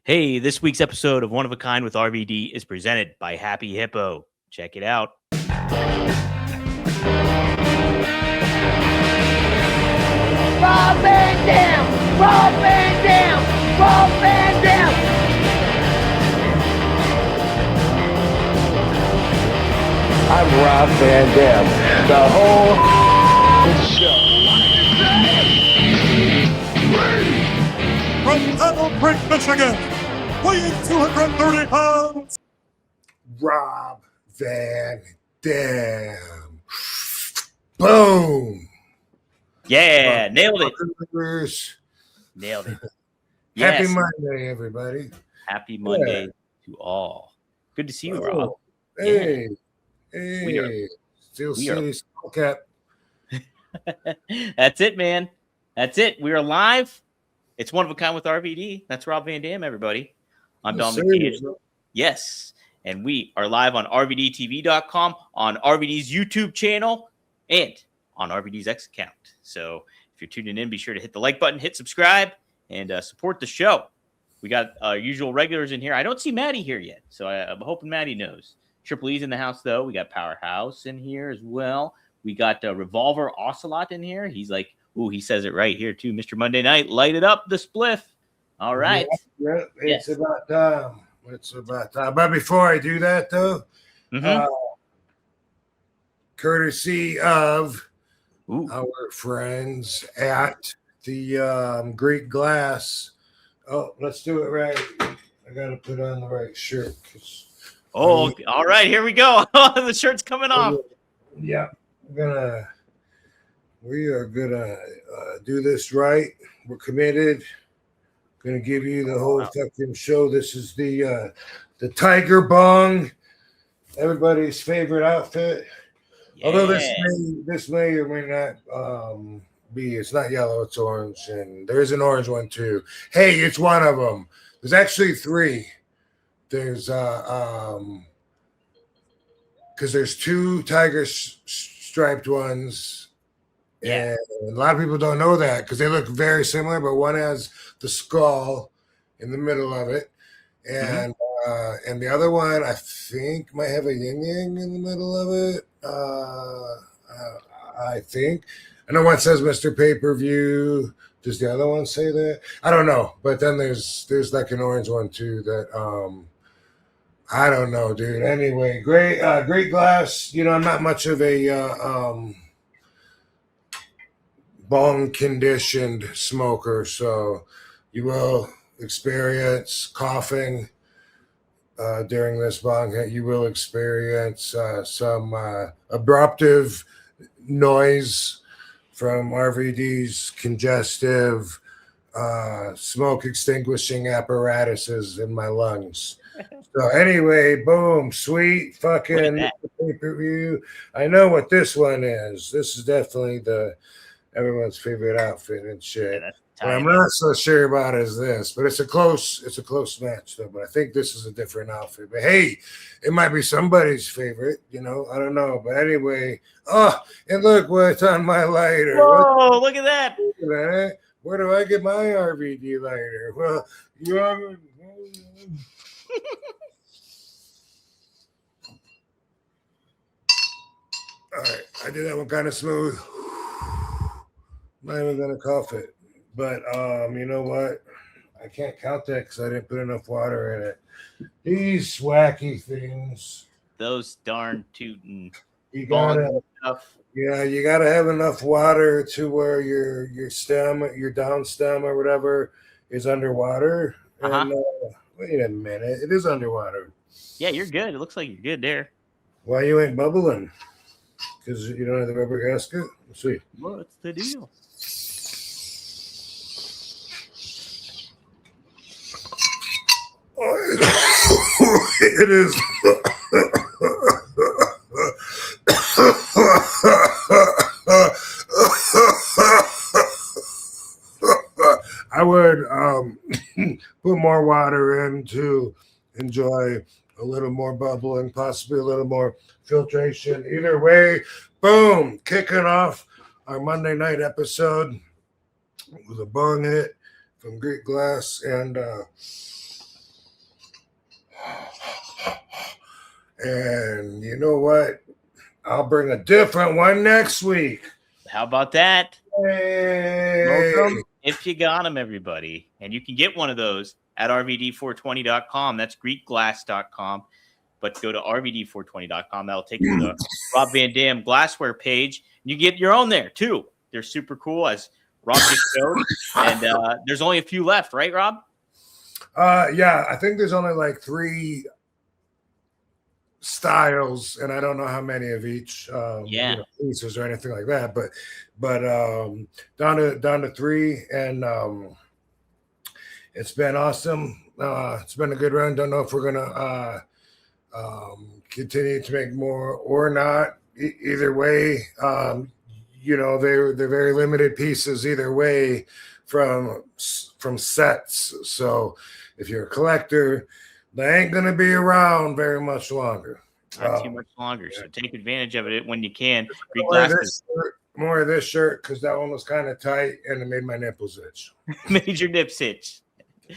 Hey, this week's episode of One of a Kind with RVD is presented by Happy Hippo. Check it out. Rob Van Dam! Rob Van Dam! Rob Van Dam! I'm Rob Van Dam. The whole show. From Battle Creek, Michigan, weighing 230 pounds, Rob Van Dam. Boom. Yeah, nailed it. Nailed it. Yes. Happy Monday, everybody. Happy Monday to all. Good to see you, Rob. Hey. We Hey. Steel City Skullcap. That's it, man. That's it. We are live. It's One of a Kind with RVD. That's Rob Van Dam, everybody. I'm Don McCabe. Yes. And we are live on RVDTV.com, on RVD's YouTube channel, and on RVD's X account. So if you're tuning in, be sure to hit the like button, hit subscribe, and support the show. We got our usual regulars in here. I don't see Maddie here yet, so I'm hoping Maddie knows. Triple E's in the house, though. We got Powerhouse in here as well. We got Revolver Ocelot in here. He's like, ooh, he says it right here, too. Mr. Monday Night, light it up, the spliff. All right. Yeah, it's about time. It's about time. But before I do that, though, courtesy of our friends at the Greek Glass. Oh, let's do it right. I got to put on the right shirt. Oh, all right. Here we go. The shirt's coming off. Yeah, we are gonna do this right. We're committed. Gonna give you the whole fucking show. This is the Tiger Bong, everybody's favorite outfit. Yeah. Although this may or may not be. It's not yellow. It's orange, and there is an orange one too. Hey, it's one of them. There's actually three. There's because there's two tiger striped ones. Yeah, and a lot of people don't know that because they look very similar, but one has the skull in the middle of it, and the other one I think might have a yin yang in the middle of it. I think. I know one says Mr. Pay-Per-View. Does the other one say that? I don't know. But then there's like an orange one too that I don't know, dude. Anyway, great glass. You know, I'm not much of a bone conditioned smoker, so you will experience coughing during this bong hit. You will experience some abruptive noise from RVD's congestive smoke extinguishing apparatuses in my lungs. So anyway, boom, sweet fucking pay-per-view. I know what this one is. This is definitely everyone's favorite outfit and shit. What I'm not so sure about is this, but it's a close match though. But I think this is a different outfit. But hey, it might be somebody's favorite, you know. I don't know. But anyway, and look what's on my lighter. Whoa, look at that. Where do I get my RVD lighter? Well, all right, I did that one kind of smooth. Not even gonna cough it. But you know what? I can't count that because I didn't put enough water in it. These wacky things. Those darn tootin'. You gotta have enough water to where your stem, your down stem or whatever is underwater. And wait a minute, it is underwater. Yeah, you're good. It looks like you're good there. Why you ain't bubbling? Because you don't have the rubber gasket? Let's see. What's the deal? It is. I would put more water in to enjoy a little more bubbling, possibly a little more filtration. Either way, boom, kicking off our Monday night episode with a bong hit from Greek Glass. And And you know what? I'll bring a different one next week. How about that? Hey. Welcome if you got them, everybody. And you can get one of those at rvd420.com. That's greekglass.com. But go to rvd420.com. That'll take you to the Rob Van Dam glassware page. You get your own there, too. They're super cool, as Rob just showed. And there's only a few left, right, Rob? Yeah, I think there's only like 3 styles, and I don't know how many of each pieces or anything like that, but down to 3, and it's been awesome. It's been a good run. Don't know if we're gonna continue to make more or not. Either way, they're very limited pieces either way from sets. So if you're a collector, they ain't going to be around very much longer. Not too much longer. So take advantage of it when you can. More of this shirt because that one was kind of tight and it made my nipples itch. Made your nips itch.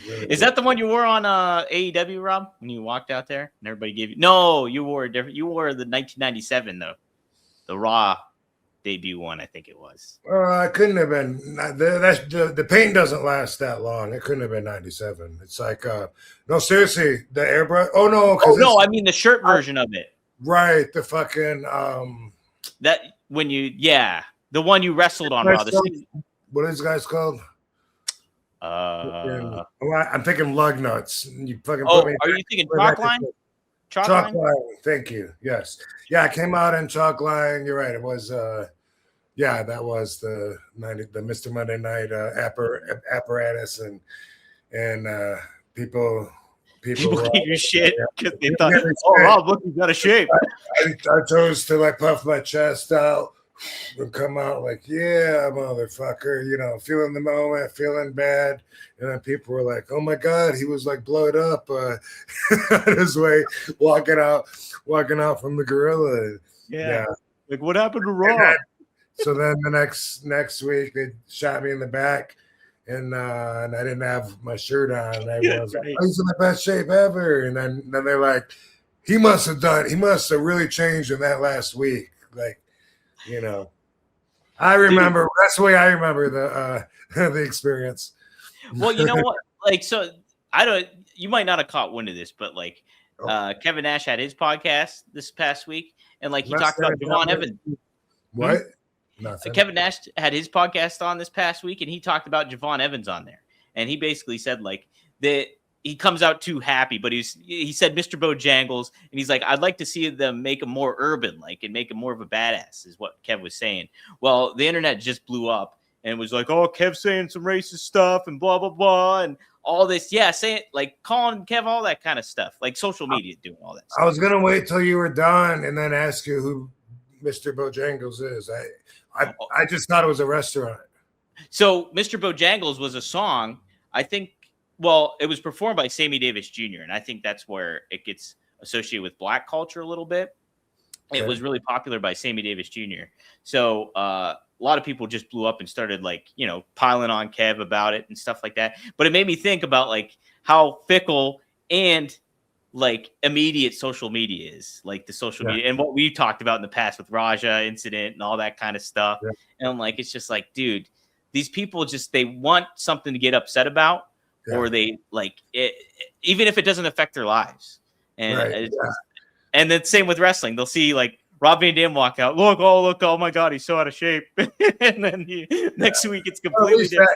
Really Is that the one you wore on AEW, Rob, when you walked out there and everybody gave you? No, you wore a different. You wore the 1997 though, the Raw debut one, I think it was. It couldn't have been. The paint doesn't last that long. It couldn't have been 97. It's like no, seriously, the airbrush. Oh no, I mean the shirt version of it. Right, the fucking that when you the one you wrestled on Raw. What is this guy's called? I'm thinking lug nuts. You fucking are you thinking chalk line? Chalk line. Thank you. Yes. Yeah, it came out in chalk line. You're right. It was that was the Mr. Monday Night apparatus and people gave you shit because they thought, Rob, look, you got a shape. I chose to like puff my chest out and come out like, yeah, motherfucker, feeling the moment, feeling bad. And then people were like, oh my God, he was like blowed up on his way, walking out from the gorilla. Yeah. Like, what happened to Raw? So then the next week they shot me in the back and I didn't have my shirt on. And I was like, he's in the best shape ever. And then they're like, he must have really changed in that last week. Like, I remember. That's the way I remember the experience. Well, you know what? Like, so you might not have caught wind of this, but like, Kevin Nash had his podcast this past week, and like he talked about Javon Evans. What? Kevin Nash had his podcast on this past week, and he talked about Javon Evans on there, and he basically said like that he comes out too happy, but he said Mr. Bojangles, and he's like, I'd like to see them make him more urban, like, and make him more of a badass, is what Kev was saying. Well, the internet just blew up and was like, oh, Kev's saying some racist stuff and blah, blah, blah, and all this. Yeah, saying like calling Kev all that kind of stuff, like social media doing all that stuff. I was going to wait till you were done and then ask you who Mr. Bojangles is. I just thought it was a restaurant. So Mr. Bojangles was a song, I think. Well, it was performed by Sammy Davis Jr., and I think that's where it gets associated with black culture a little bit. Okay. It was really popular by Sammy Davis Jr. So a lot of people just blew up and started like, piling on Kev about it and stuff like that. But it made me think about like how fickle and like immediate social media is, like the social media and what we've talked about in the past with Raja incident and all that kind of stuff. Yeah. And like, it's just like, dude, these people they want something to get upset about. Yeah. Or they like it, even if it doesn't affect their lives. And and then same with wrestling. They'll see like Rob Van Dam walk out. Look, oh my God, he's so out of shape. And then next week it's completely different.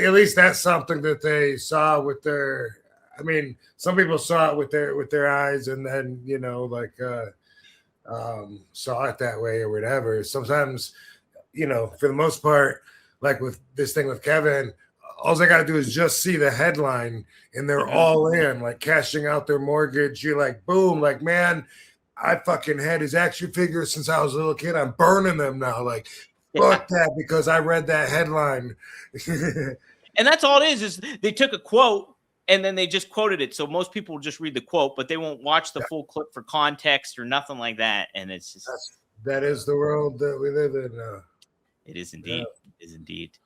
At least that's something that they saw with their. I mean, some people saw it with their eyes, and then saw it that way or whatever. Sometimes, for the most part, like with this thing with Kevin. All they got to do is just see the headline and they're all in, like cashing out their mortgage. You're like, boom, like, man, I fucking had his action figures since I was a little kid. I'm burning them now. Like, fuck that because I read that headline. And that's all it is they took a quote and then they just quoted it. So most people will just read the quote, but they won't watch the full clip for context or nothing like that. And it's just. That is the world that we live in now. It is indeed. Yeah. It is indeed.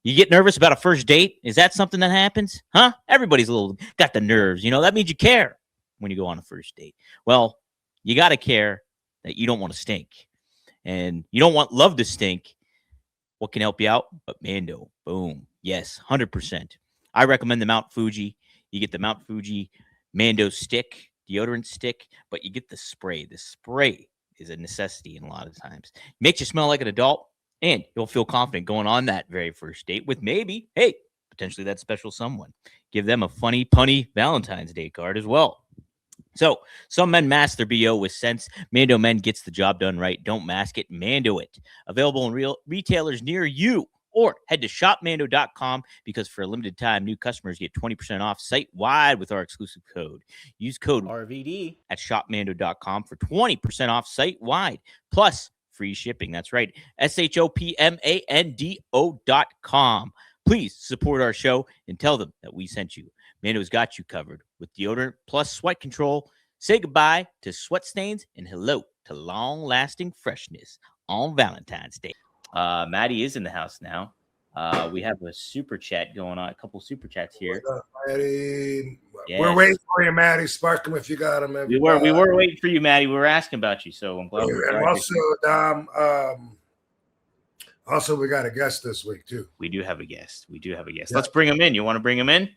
You get nervous about a first date? Is that something that happens? Huh? Everybody's got the nerves. That means you care. when you go on a first date? Well, you got to care that you don't want to stink. And you don't want love to stink. What can help you out? But Mando. Boom. Yes, 100%. I recommend the Mount Fuji. You get the Mount Fuji Mando stick, deodorant stick, but you get the spray. The spray is a necessity in a lot of times. Makes you smell like an adult, and you'll feel confident going on that very first date with maybe, hey, potentially that special someone. Give them a funny, punny Valentine's Day card as well. So some men mask their BO with sense. Mando Men gets the job done right. Don't mask it. Mando it. Available in real retailers near you. Or head to shopmando.com because for a limited time, new customers get 20% off site-wide with our exclusive code. Use code RVD at shopmando.com for 20% off site-wide, plus free shipping. That's right, shopmando.com. Please support our show and tell them that we sent you. Mando's got you covered with deodorant plus sweat control. Say goodbye to sweat stains and hello to long-lasting freshness on Valentine's Day. Maddie is in the house now. We have a super chat going on, a couple super chats here. What's up, Maddie? Yes. We're waiting for you, Maddie. Spark them if you got them. We were waiting for you, Maddie. We were asking about you, so I'm glad. And also, Dom, also we got a guest this week too. We do have a guest. Yeah. Let's bring him in. You want to bring him in?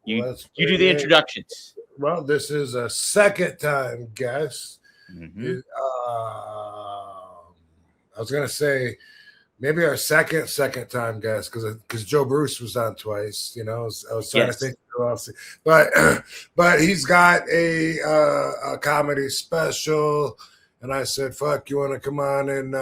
You do the introductions. Well, this is a second-time guest. Mm-hmm. I was gonna say maybe our second time guest because Joe Bruce was on twice. You know, I was trying to think who else, but he's got a comedy special, and I said, "Fuck, you want to come on and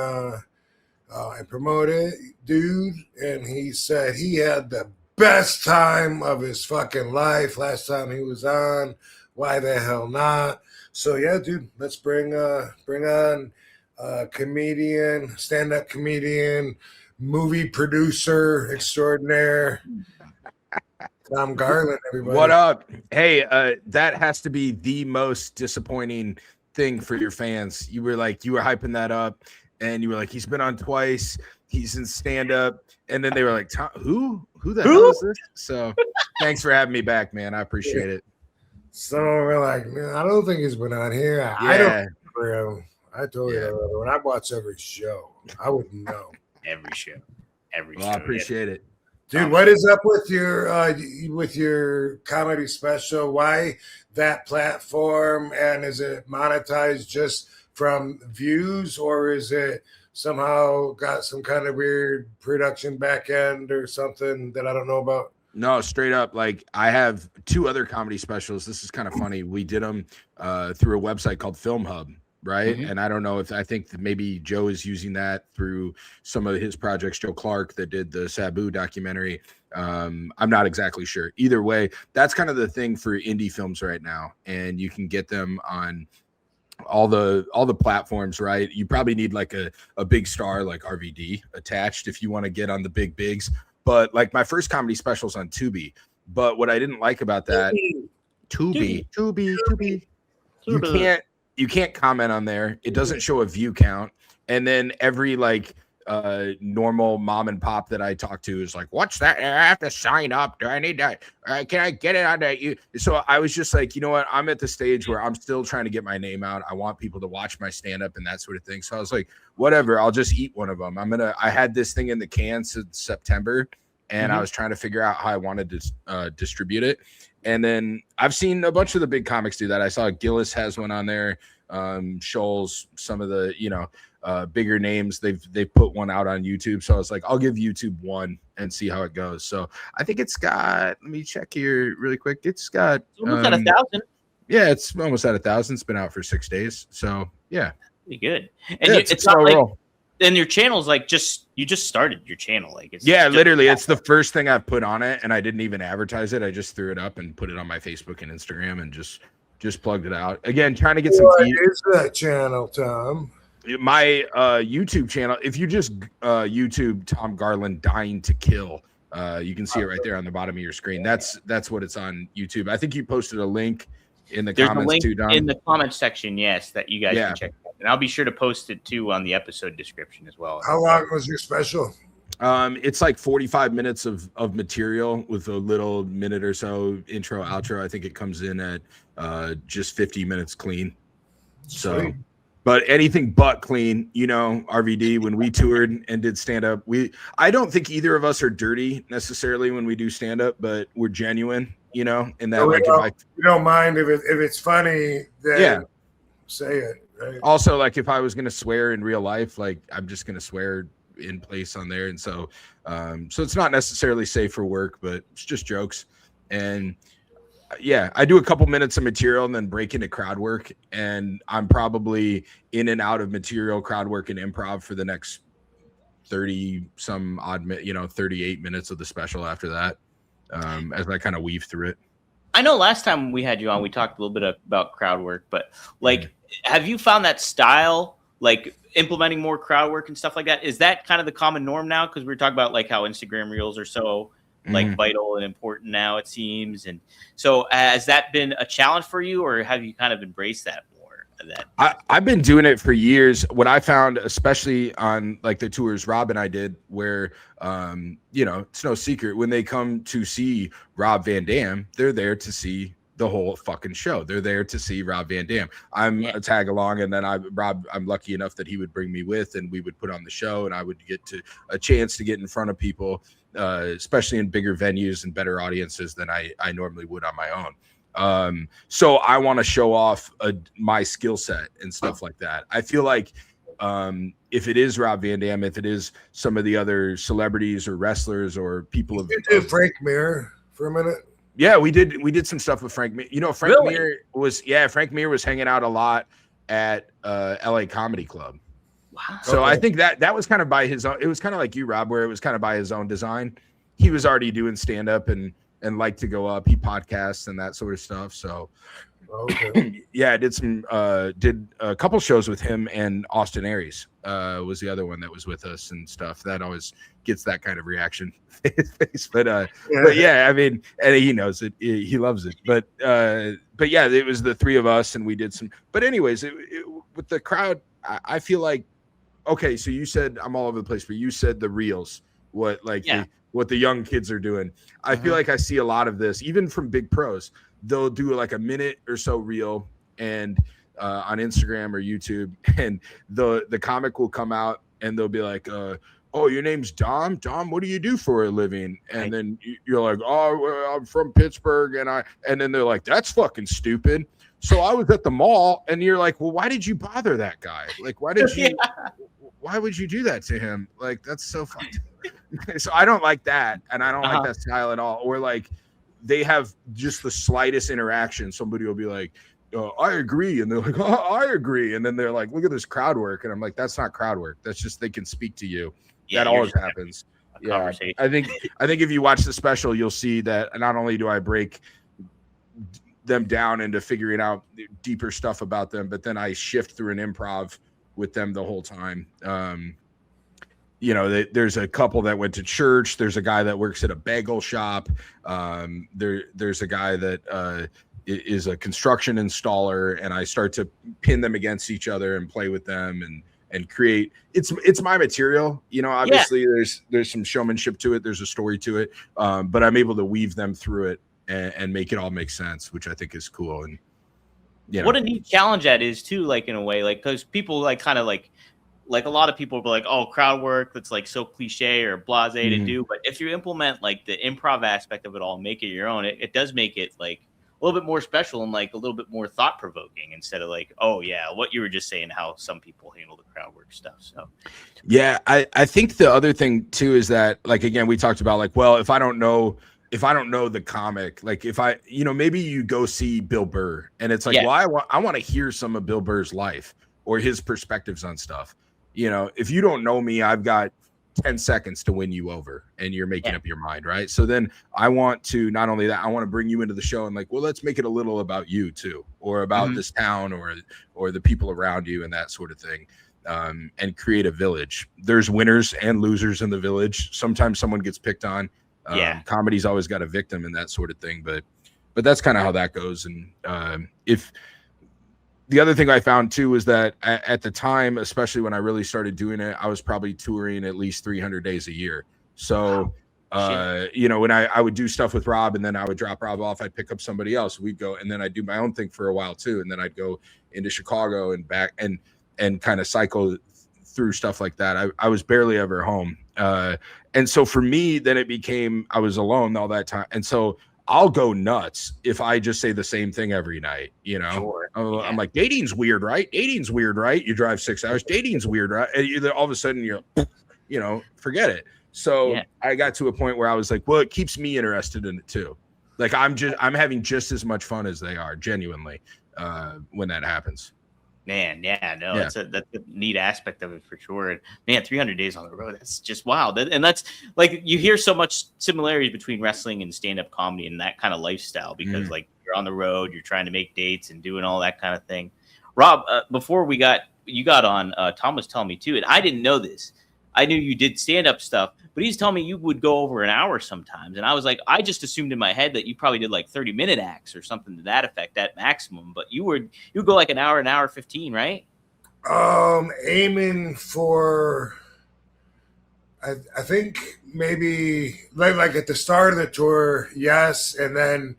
promote it, dude?" And he said he had the best time of his fucking life last time he was on. Why the hell not? So yeah, dude, let's bring on comedian, stand-up comedian, movie producer extraordinaire, Tom Garland, everybody. What up? Hey, that has to be the most disappointing thing for your fans. You were hyping that up, and you were like, he's been on twice, he's in stand-up, and then they were like, who the hell is this? So thanks for having me back, man. I appreciate it. Some were like, man, I don't think he's been on here. Yeah. I don't know. I told you that when I watch every show, I wouldn't know. Every show. Well, I appreciate it. Dude, what is up with your comedy special? Why that platform? And is it monetized just from views, or is it somehow got some kind of weird production back end or something that I don't know about? No, straight up. Like, I have 2 other comedy specials. This is kind of funny. We did them through a website called Film Hub. Right. Mm-hmm. And I don't know I think that maybe Joe is using that through some of his projects. Joe Clark that did the Sabu documentary. I'm not exactly sure. Either way, that's kind of the thing for indie films right now. And you can get them on all the platforms, right? You probably need like a big star like RVD attached if you want to get on the big bigs. But like my first comedy special's on Tubi. But what I didn't like about that, Tubi. You can't comment on there. It doesn't show a view count. And then every like normal mom and pop that I talk to is like, what's that? I have to sign up. Do I need that? Can I get it on that? So I was just like, you know what? I'm at the stage where I'm still trying to get my name out. I want people to watch my stand-up and that sort of thing. So I was like, whatever, I'll just eat one of them. I had this thing in the can since September, and I was trying to figure out how I wanted to distribute it. And then I've seen a bunch of the big comics do that. I saw Gillis has one on there. Scholes, some of the, bigger names, they've put one out on YouTube. So I was like, I'll give YouTube one and see how it goes. So I think it's got, let me check here really quick. It's got almost at 1,000. Yeah, it's almost at 1,000. It's been out for 6 days. So yeah. Pretty good. And it's not like, and your channel's like you just started your channel. Like it's literally it's the first thing I've put on it, and I didn't even advertise it. I just threw it up and put it on my Facebook and Instagram and just plugged it out. Again, trying to get some What is that channel, Tom? My YouTube channel. If you just YouTube Tom Garland Dying to Kill, you can see it right there on the bottom of your screen. That's what it's on YouTube. I think you posted a link in the comments too, Don. In the comment section, yes, that you guys can check out. And I'll be sure to post it too on the episode description as well. How long was your special? It's like 45 minutes of material with a little minute or so intro, outro. I think it comes in at just 50 minutes clean. So, Sweet. but anything but clean, RVD, when we toured and did stand up, I don't think either of us are dirty necessarily when we do stand up, but we're genuine, in that you don't mind if it's funny, then say it. Right? Also, like if I was going to swear in real life, like I'm just going to swear in place on there. And so it's not necessarily safe for work, but it's just jokes. And I do a couple minutes of material and then break into crowd work. And I'm probably in and out of material, crowd work, and improv for the next 30 some odd, 38 minutes of the special after that, as I kind of weave through it. I know last time we had you on, we talked a little bit about crowd work, but like, have you found that style, like implementing more crowd work and stuff like that? Is that kind of the common norm now? Because we were talking about like how Instagram Reels are so like vital and important now, it seems. And so has that been a challenge for you, or have you kind of embraced that more? I've been doing it for years. What I found, especially on like the tours Rob and I did, where it's no secret, when they come to see Rob Van Dam, they're there to see the whole fucking show. They're there to see Rob Van Dam. I'm a tag along, and then I'm lucky enough that he would bring me with, and we would put on the show, and I would get a chance to get in front of people, especially in bigger venues and better audiences than I normally would on my own. So I want to show off my skill set and stuff like that. I feel like if it is Rob Van Dam, if it is some of the other celebrities or wrestlers or people you did Frank Mir for a minute. Yeah, we did some stuff with Frank Mir. Frank Really? Mir was hanging out a lot at LA Comedy Club. Wow. So I think that was kind of by his own. It was kind of like you, Rob, where it was kind of by his own design. He was already doing stand up and liked to go up. He podcasts and that sort of stuff. So I did a couple shows with him, and Austin Aries was the other one that was with us and stuff. That always gets that kind of reaction. But yeah, I mean, and he knows it. He loves it. But yeah, it was the three of us, and we did some. But anyways, with the crowd, I feel like, okay, so you said I'm all over the place, but you said the reels, what the young kids are doing. I feel like I see a lot of this, even from big pros. They'll do like a minute or so reel and on Instagram or YouTube, and the comic will come out and they'll be like, oh, your name's Dom. Dom, what do you do for a living? And then you're like, oh, well, I'm from Pittsburgh, and then they're like, that's fucking stupid. So I was at the mall, and you're like, well, why did you bother that guy? Like, why would you do that to him? Like, that's so fucked. So I don't like that, and I don't like that style at all. Or like, they have just the slightest interaction. Somebody will be like, I agree. And they're like, oh, I agree. And then they're like, look at this crowd work. And I'm like, that's not crowd work. That's just, they can speak to you. Yeah, that always happens. Yeah. I think if you watch the special, you'll see that not only do I break them down into figuring out deeper stuff about them, but then I shift through an improv with them the whole time. There's a couple that went to church. There's a guy that works at a bagel shop. There's a guy that is a construction installer, and I start to pin them against each other and play with them and create. It's my material. Obviously there's some showmanship to it. There's a story to it. But I'm able to weave them through it and make it all make sense, which I think is cool. And what a neat challenge that is too, like in a way, like, because people like kind of like a lot of people will be like, oh, crowd work, that's like so cliche or blasé to do. But if you implement like the improv aspect of it all, make it your own, it does make it like a little bit more special and like a little bit more thought provoking, instead of like, oh yeah, what you were just saying, how some people handle the crowd work stuff. So yeah, I think the other thing too is that, like, again, we talked about like, well, if I don't know the comic, like if I, maybe you go see Bill Burr and it's like, well, I want to hear some of Bill Burr's life or his perspectives on stuff. If you don't know me, I've got 10 seconds to win you over and you're making up your mind, right? So then I want to, not only that, I want to bring you into the show and like, well, let's make it a little about you too, or about this town or the people around you and that sort of thing, and create a village. There's winners and losers in the village. Sometimes someone gets picked on. Comedy's always got a victim and that sort of thing, but that's kind of how that goes. And if the other thing I found too was that at the time, especially when I really started doing it, I was probably touring at least 300 days a year. So, you know, when I would do stuff with Rob and then I would drop Rob off, I'd pick up somebody else. We'd go, and then I'd do my own thing for a while too. And then I'd go into Chicago and back and kind of cycle through stuff like that. I was barely ever home. And so for me, then it became, I was alone all that time. And so I'll go nuts if I just say the same thing every night, you know. Sure. I'm like, dating's weird, right? Dating's weird, right? You drive 6 hours. Dating's weird, right? And all of a sudden you're, you know, forget it. So I got to a point where I was like, well, it keeps me interested in it too. Like I'm having just as much fun as they are, genuinely, when that happens. Man, that's a neat aspect of it for sure. And man, 300 days on the road, that's just wild. And that's like, you hear so much similarities between wrestling and stand-up comedy and that kind of lifestyle, because like you're on the road, you're trying to make dates and doing all that kind of thing. Rob, before you got on, Tom was telling me too, and I didn't know this. I knew you did stand-up stuff, but he's telling me you would go over an hour sometimes. And I was like, I just assumed in my head that you probably did like 30-minute acts or something to that effect at maximum. But you go like an hour 15, right? Aiming for, I think maybe like at the start of the tour, yes, and then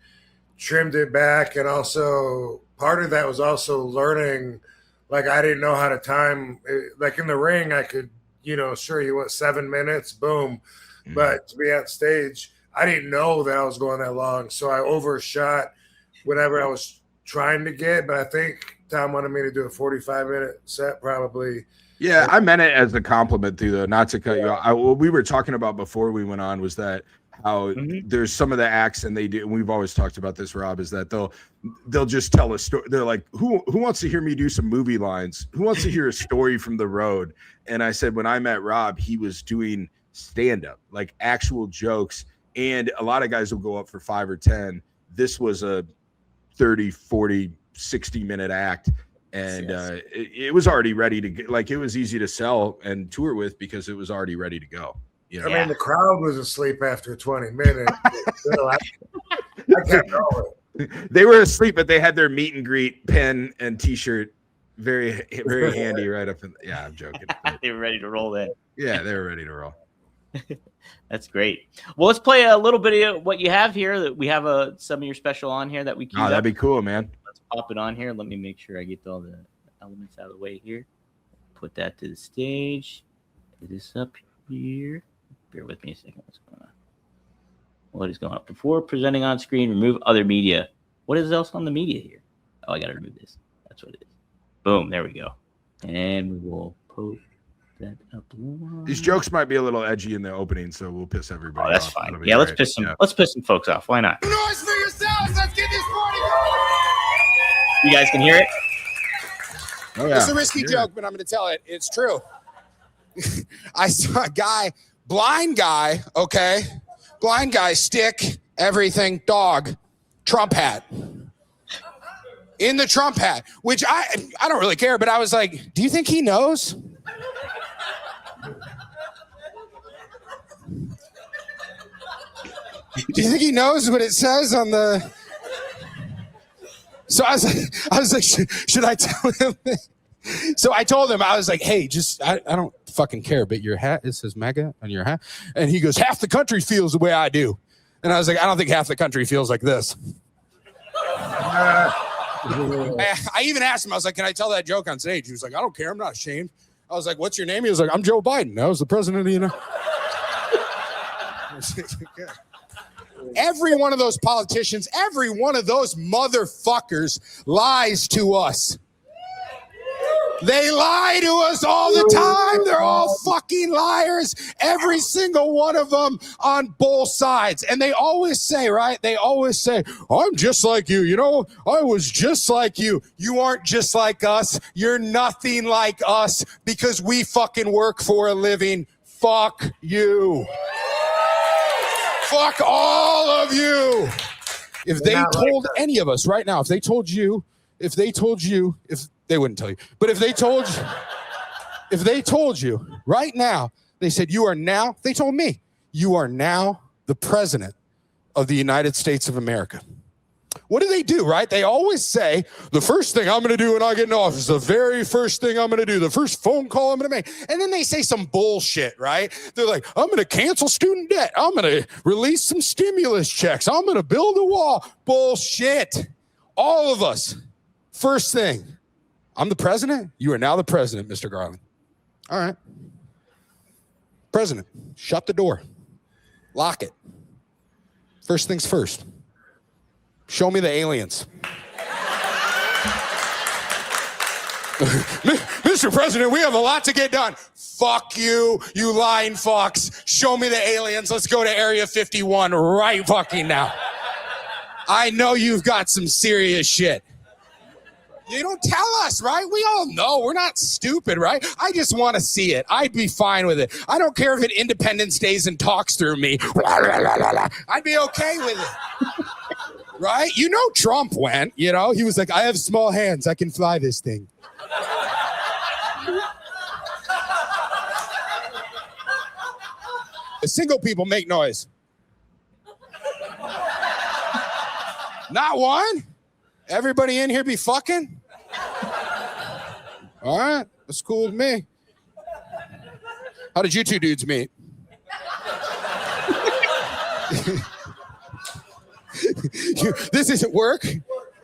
trimmed it back. And also part of that was also learning, like I didn't know how to time, like in the ring, I could, you know, sure, you want 7 minutes, boom. But to be on stage, I didn't know that I was going that long. So I overshot whatever I was trying to get. But I think Tom wanted me to do a 45-minute set probably. Yeah, I meant it as a compliment too, though, not to cut you off. What we were talking about before we went on was that how there's some of the acts, and they do, and we've always talked about this, Rob, is that they'll just tell a story. They're like, who wants to hear me do some movie lines? Who wants to hear a story from the road? And I said, when I met Rob, he was doing stand-up, like actual jokes, and a lot of guys will go up for 5 or 10. This was a 30, 40, 60-minute act, and it was already ready to get, like, it was easy to sell and tour with because it was already ready to go. You know? I mean, the crowd was asleep after 20 minutes. So I kept going. They were asleep, but they had their meet and greet pen and T-shirt very, very handy right up in. Yeah, I'm joking. They were ready to roll then. Yeah, they were ready to roll. That's great. Well, let's play a little bit of what you have here. That we have some of your special on here that we queued that'd be cool, man. Let's pop it on here. Let me make sure I get all the elements out of the way here. Put that to the stage. Get this up here. Bear with me a second. What's going on? What is going on? Before presenting on screen, remove other media. What is else on the media here? Oh, I got to remove this. That's what it is. Boom. There we go. And we will post that up. These jokes might be a little edgy in the opening, so we'll piss everybody off. Oh, that's fine. Yeah, let's piss some folks off. Why not? Noise for yourselves. Let's get this party going. You guys can hear it? Oh, yeah. It's a risky joke, but I'm going to tell it. It's true. I saw a guy, blind guy, okay? Blind guy, stick, everything, dog, Trump hat. In the Trump hat, which I don't really care, but I was like, do you think he knows? Do you think he knows what it says on the... So I was like, should I tell him? So I told him, I was like, hey, just, I don't fucking care, but your hat, it says MAGA on your hat. And he goes, half the country feels the way I do. And I was like, I don't think half the country feels like this. I even asked him, I was like, can I tell that joke on stage? He was like, I don't care, I'm not ashamed. I was like, what's your name? He was like, I'm Joe Biden. I was the president of the United States. Every one of those politicians, every one of those motherfuckers lies to us. They lie to us all the time. They're all fucking liars. Every single one of them on both sides. And they always say, right? They always say, I'm just like you. You know, I was just like you. You aren't just like us. You're nothing like us because we fucking work for a living. Fuck you. Fuck all of you. If they told any of us right now, if they told you, if they wouldn't tell you, but if they told you right now, they said, they told me, you are now the president of the United States of America. what do? Right? They always say the first thing I'm going to do when I get in office, the very first thing I'm going to do, the first phone call I'm going to make. And then they say some bullshit, right? They're like, I'm going to cancel student debt. I'm going to release some stimulus checks. I'm going to build a wall. Bullshit. All of us. First thing, I'm the president. You are now the president, Mr. Garland. All right. President, shut the door. Lock it. First things first. Show me the aliens. Mr. President, we have a lot to get done. Fuck you, you lying fucks. Show me the aliens. Let's go to Area 51 right fucking now. I know you've got some serious shit. You don't tell us, right? We all know. We're not stupid, right? I just want to see it. I'd be fine with it. I don't care if it Independence Days and talks through me. I'd be okay with it. Right? You know Trump went, he was like, I have small hands. I can fly this thing. The single people make noise. Not one? Everybody in here be fucking? All right, that's cool with me. How did you two dudes meet? This isn't work?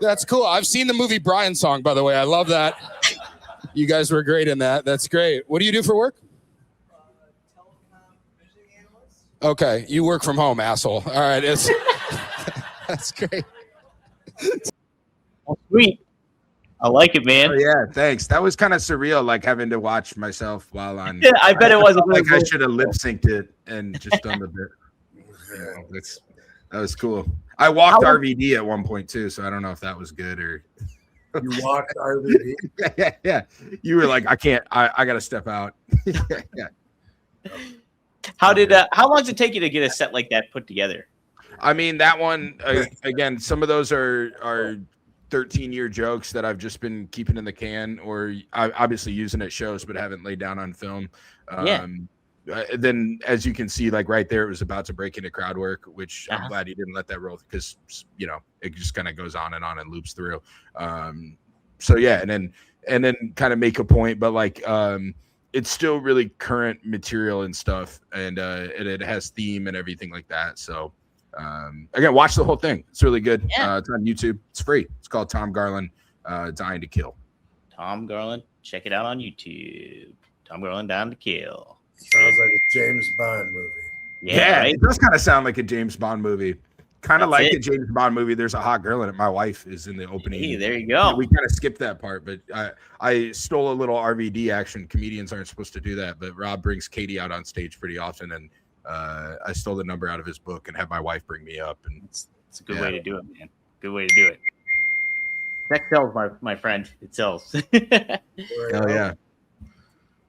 That's cool. I've seen the movie Brian Song, by the way. I love that. You guys were great in that. That's great. What do you do for work? Okay, you work from home, asshole. All right, that's great. Oh, sweet. I like it, man. Oh, yeah, thanks. That was kind of surreal, like having to watch myself while on. Yeah, I bet it was. Like I should have lip synced it and just done the bit. That was cool. I walked RVD at one point too, so I don't know if that was good or. You walked RVD? Yeah. You were like, I can't. I got to step out. Yeah. How long does it take you to get a set like that put together? I mean, that one again. Some of those are 13-year jokes that I've just been keeping in the can, or obviously using at shows, but haven't laid down on film. Then, as you can see, like right there, it was about to break into crowd work, which I'm glad he didn't let that roll because it just kind of goes on and loops through. So yeah, and then kind of make a point, but like it's still really current material and stuff, and it has theme and everything like that. So. Again, watch the whole thing. It's really good. Yeah. It's on YouTube. It's free. It's called Tom Garland, Dying to Kill. Tom Garland. Check it out on YouTube. Tom Garland, Dying to Kill. Sounds like a James Bond movie. Yeah, right? It does kind of sound like a James Bond movie. Kind of like it. a James Bond movie. There's a hot girl in it. My wife is in the opening. Hey, there you go. We kind of skipped that part, but I stole a little RVD action. Comedians aren't supposed to do that, but Rob brings Katie out on stage pretty often, and I stole the number out of his book and had my wife bring me up, and it's a good way to do it, man. Good way to do it. That sells, my friend. It sells. Hell yeah.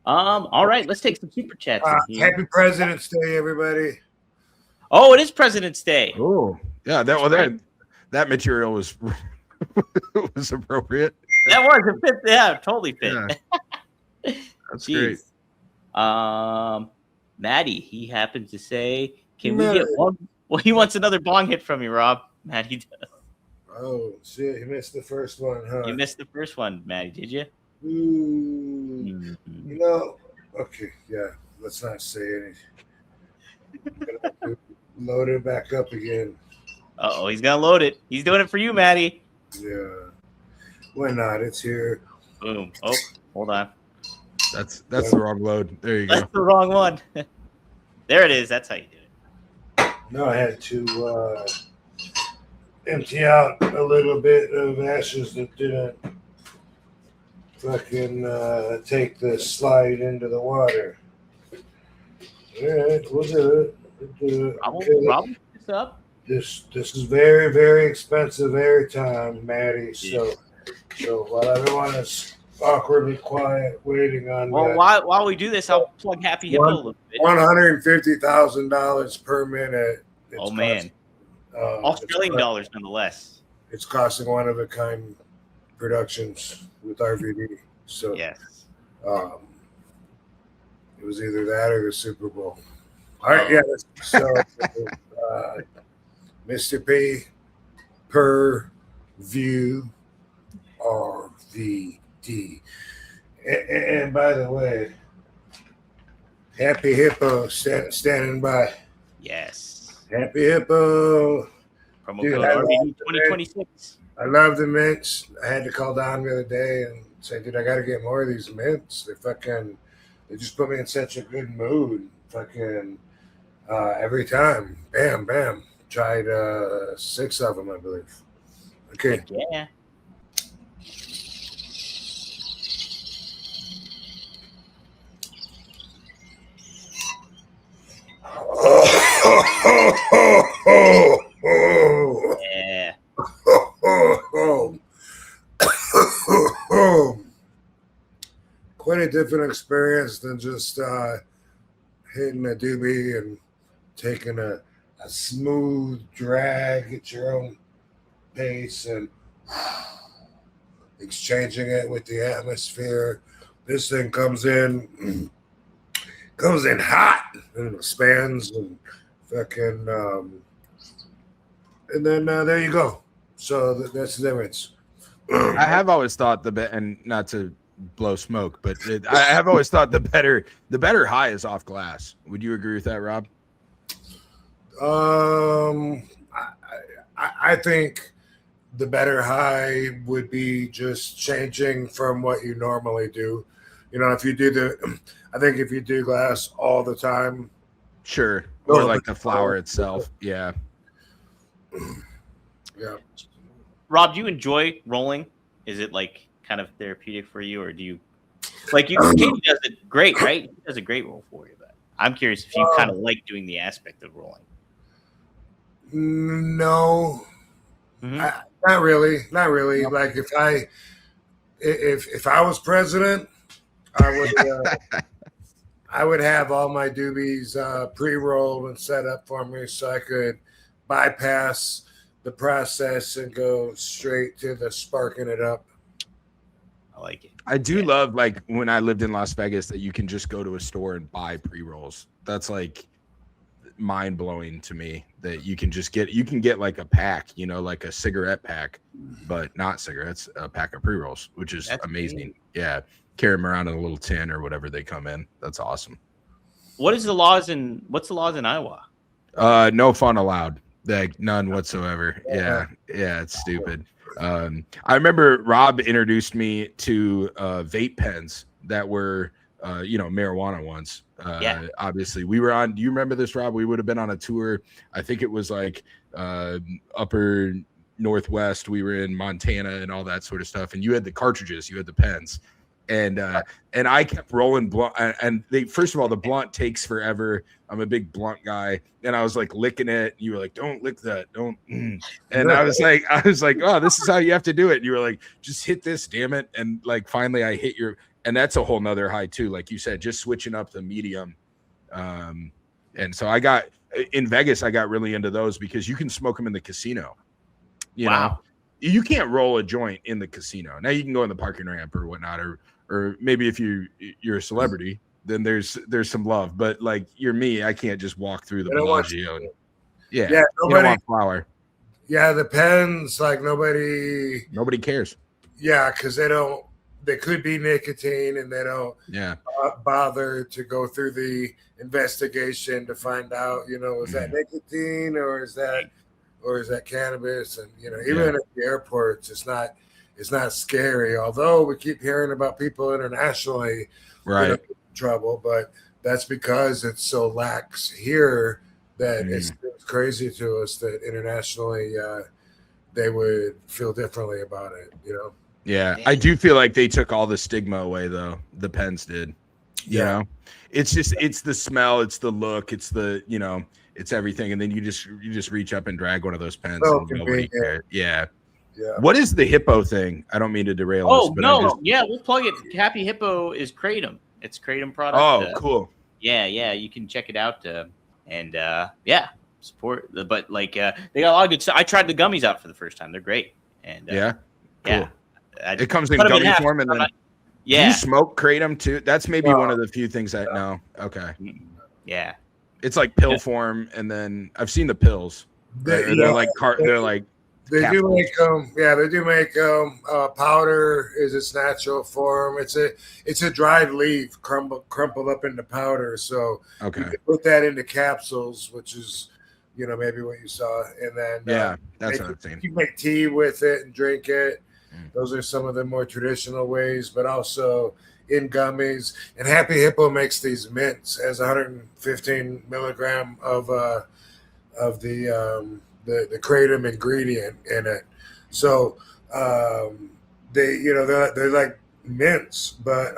All right, let's take some super chats. Happy President's Day, everybody. Oh, it is President's Day. Oh, yeah. That material was was appropriate. That was it fit. Yeah, totally fit. Yeah. That's great. Maddie, he happens to say, can we get one? Well, he wants another bong hit from you, Rob. Maddie does. Oh, shit. You missed the first one, huh? You missed the first one, Maddie, did you? Ooh. Okay, yeah. Let's not say anything. Load it back up again. Uh-oh, he's going to load it. He's doing it for you, Maddie. Yeah. Why not? It's here. Boom. Oh, hold on. That's the wrong load. There you go. That's the wrong one. There it is. That's how you do it. No, I had to empty out a little bit of ashes that didn't fucking take the slide into the water. All right, we'll do it. Rob, this up. This is very, very expensive airtime, Maddie. So while everyone is awkwardly quiet, waiting on. Well, while we do this, I'll plug Happy Hippo a little bit. $150,000 per minute. Oh man, Australian dollars nonetheless. It's costing one of a kind productions with RVD. So yes, it was either that or the Super Bowl. All right, yeah. So Mr. P per View RVD. And by the way, Happy Hippo standing by. Yes. Happy Hippo. Promo Dude, code I love RVD the 2026. I love the mints. I had to call Don the other day and say, dude, I got to get more of these mints. They just put me in such a good mood. Every time. Bam, bam. Tried 6 of them, I believe. Okay. Heck yeah. Yeah. Quite a different experience than just hitting a doobie and taking a smooth drag at your own pace and exchanging it with the atmosphere. This thing comes in hot and expands and fucking and then there you go. So that's the difference. I have always thought and not to blow smoke, but I have always thought the better high is off glass. Would you agree with that, Rob? I think the better high would be just changing from what you normally do. You know, if you do glass all the time. Sure. Or like the flower itself. Yeah. Yeah. Rob, do you enjoy rolling? Is it like kind of therapeutic for you, or do you like Katie does it great, right? He does a great roll for you, but I'm curious if you kind of like doing the aspect of rolling. No. Not really. No. Like if I was president, I would have all my doobies pre-rolled and set up for me so I could bypass the process and go straight to the sparking it up. I like it. I do love, like, when I lived in Las Vegas, that you can just go to a store and buy pre-rolls. That's like mind blowing to me, that you can get like a pack, you know, like a cigarette pack, but not cigarettes, a pack of pre-rolls, which is amazing. Cool. Yeah. Carry them around in a little tin or whatever they come in. That's awesome. What's the laws in Iowa? No fun allowed. Like none whatsoever. Yeah. It's stupid. I remember Rob introduced me to vape pens that were marijuana ones. Obviously we were on, do you remember this, Rob? We would have been on a tour. I think it was like upper Northwest. We were in Montana and all that sort of stuff. And you had the cartridges, you had the pens. And I kept rolling blunt, and first of all, the blunt takes forever. I'm a big blunt guy, and I was like licking it. And you were like, "Don't lick that, don't." And I was like, "Oh, this is how you have to do it." And you were like, "Just hit this, damn it!" And like finally, I hit your, and that's a whole nother high too. Like you said, just switching up the medium. And so I got in Vegas, I got really into those because you can smoke them in the casino. You know, you can't roll a joint in the casino. Now you can go in the parking ramp or whatnot, or maybe if you're a celebrity, then there's some love. But like you're me, I can't just walk through the Bellagio. Yeah, nobody want flower. Yeah, the pens, like nobody cares. Yeah, because they could be nicotine, and they don't bother to go through the investigation to find out, is that nicotine or is that cannabis? And even at the airports, it's not scary, although we keep hearing about people internationally in trouble, but that's because it's so lax here that it's crazy to us that internationally they would feel differently about it, Yeah, I do feel like they took all the stigma away, though. The pens did. You know? It's the smell, it's the look, it's the, it's everything. And then you just reach up and drag one of those pens and nobody cares. Yeah. What is the Hippo thing? I don't mean to derail us. But we'll plug it. Happy Hippo is Kratom. It's Kratom product. Oh, cool. Yeah, you can check it out. Support. But they got a lot of good stuff. I tried the gummies out for the first time. They're great. And cool. It comes in gummy form, and then do you smoke Kratom too? That's maybe one of the few things I know. Okay. Yeah. It's like pill form, and then I've seen the pills. They're like They do make them. Yeah, they do make them. Powder is its natural form. It's a dried leaf crumpled up into powder. So you can put that into capsules, which is, maybe what you saw, and then that's what I'm saying. You make tea with it and drink it. Those are some of the more traditional ways, but also in gummies. And Happy Hippo makes these mints as 115 milligram of the kratom ingredient in it. So they're like mints, but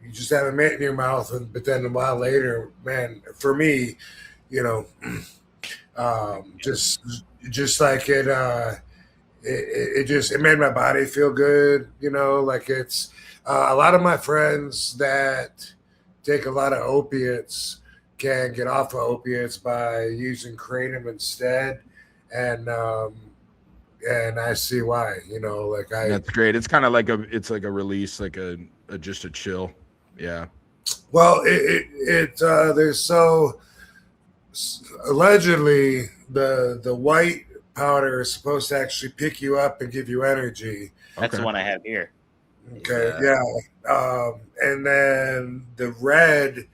you just have a mint in your mouth, but then a while later, man, for me, just like it made my body feel good, like it's a lot of my friends that take a lot of opiates can get off of opiates by using kratom instead, and I see why, that's great. It's kind of like a release, like just a chill. Yeah. Well, there's allegedly the white powder is supposed to actually pick you up and give you energy. That's the one I have here. Okay. Yeah. And then the red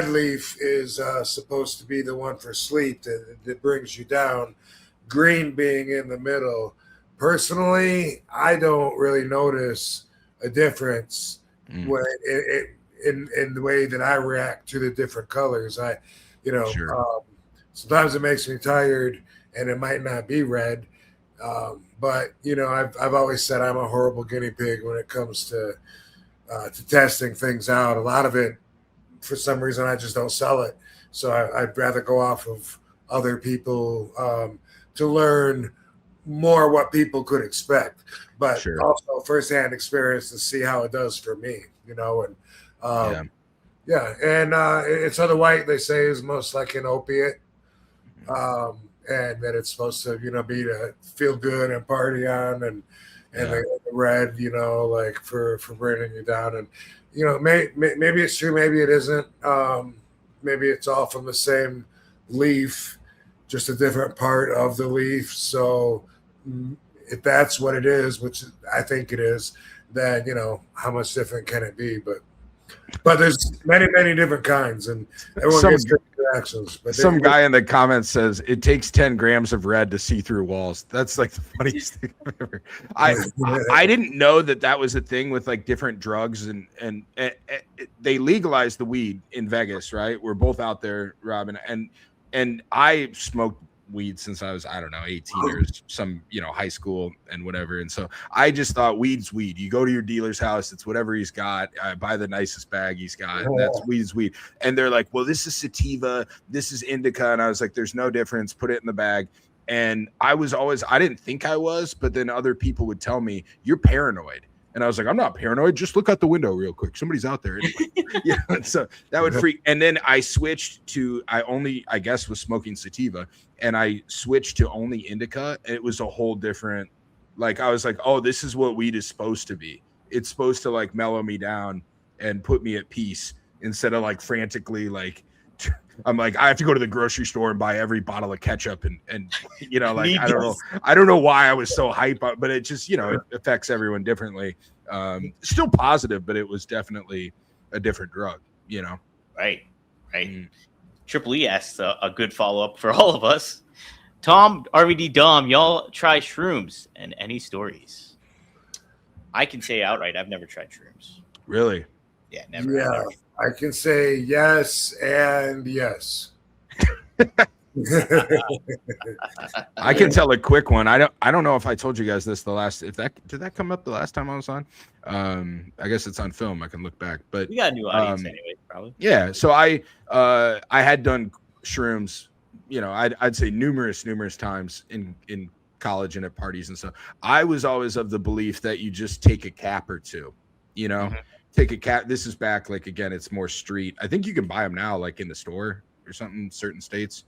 leaf is supposed to be the one for sleep that brings you down. Green being in the middle. Personally, I don't really notice a difference when in the way that I react to the different colors. Sometimes it makes me tired, and it might not be red. But I've always said I'm a horrible guinea pig when it comes to testing things out. A lot of it, for some reason, I just don't sell it. So I'd rather go off of other people to learn more what people could expect, but also firsthand experience to see how it does for me, and it's other white, they say, is most like an opiate, and that it's supposed to, be to feel good and party on, and the red, like for bringing you down, and maybe it's true, maybe it isn't, maybe it's all from the same leaf, just a different part of the leaf. So if that's what it is, which I think it is, then how much different can it be? But there's many different kinds, and everyone gets different reactions. But some guy in the comments says it takes 10 grams of red to see through walls. That's like the funniest thing I've ever. I didn't know that was a thing with like different drugs, and they legalized the weed in Vegas, right? We're both out there, Robin, and I smoked weed since I was, 18 or some, high school and whatever. And so I just thought weed's weed. You go to your dealer's house, it's whatever he's got. I buy the nicest bag he's got. And that's weed's weed. And they're like, well, this is sativa, this is indica. And I was like, there's no difference. Put it in the bag. And I didn't think I was, but then other people would tell me, you're paranoid. And I was like, I'm not paranoid. Just look out the window real quick. Somebody's out there. Anyway. So that would freak. And then I switched to, I guess, was smoking sativa. And I switched to only indica. And it was a whole different, like, I was like, oh, this is what weed is supposed to be. It's supposed to like mellow me down and put me at peace instead of like frantically, like, I'm like, I have to go to the grocery store and buy every bottle of ketchup and like, I don't know why I was so hype, but it just, it affects everyone differently. Still positive, but it was definitely a different drug, Right. Triple E asked a good follow-up for all of us. Tom, RVD, Dom, y'all try shrooms, and any stories? I can say outright, I've never tried shrooms. Really? Yeah, never. Yeah. Never. I can say yes and yes. I can tell a quick one. I don't know if I told you guys this did that come up the last time I was on? I guess it's on film. I can look back, but we got a new audience anyway, probably. Yeah. So I had done shrooms, I'd say numerous times in college and at parties and stuff. I was always of the belief that you just take a cap or two, mm-hmm. Take a cap. This is back, like, again, it's more street. I think you can buy them now, like in the store or something, certain states,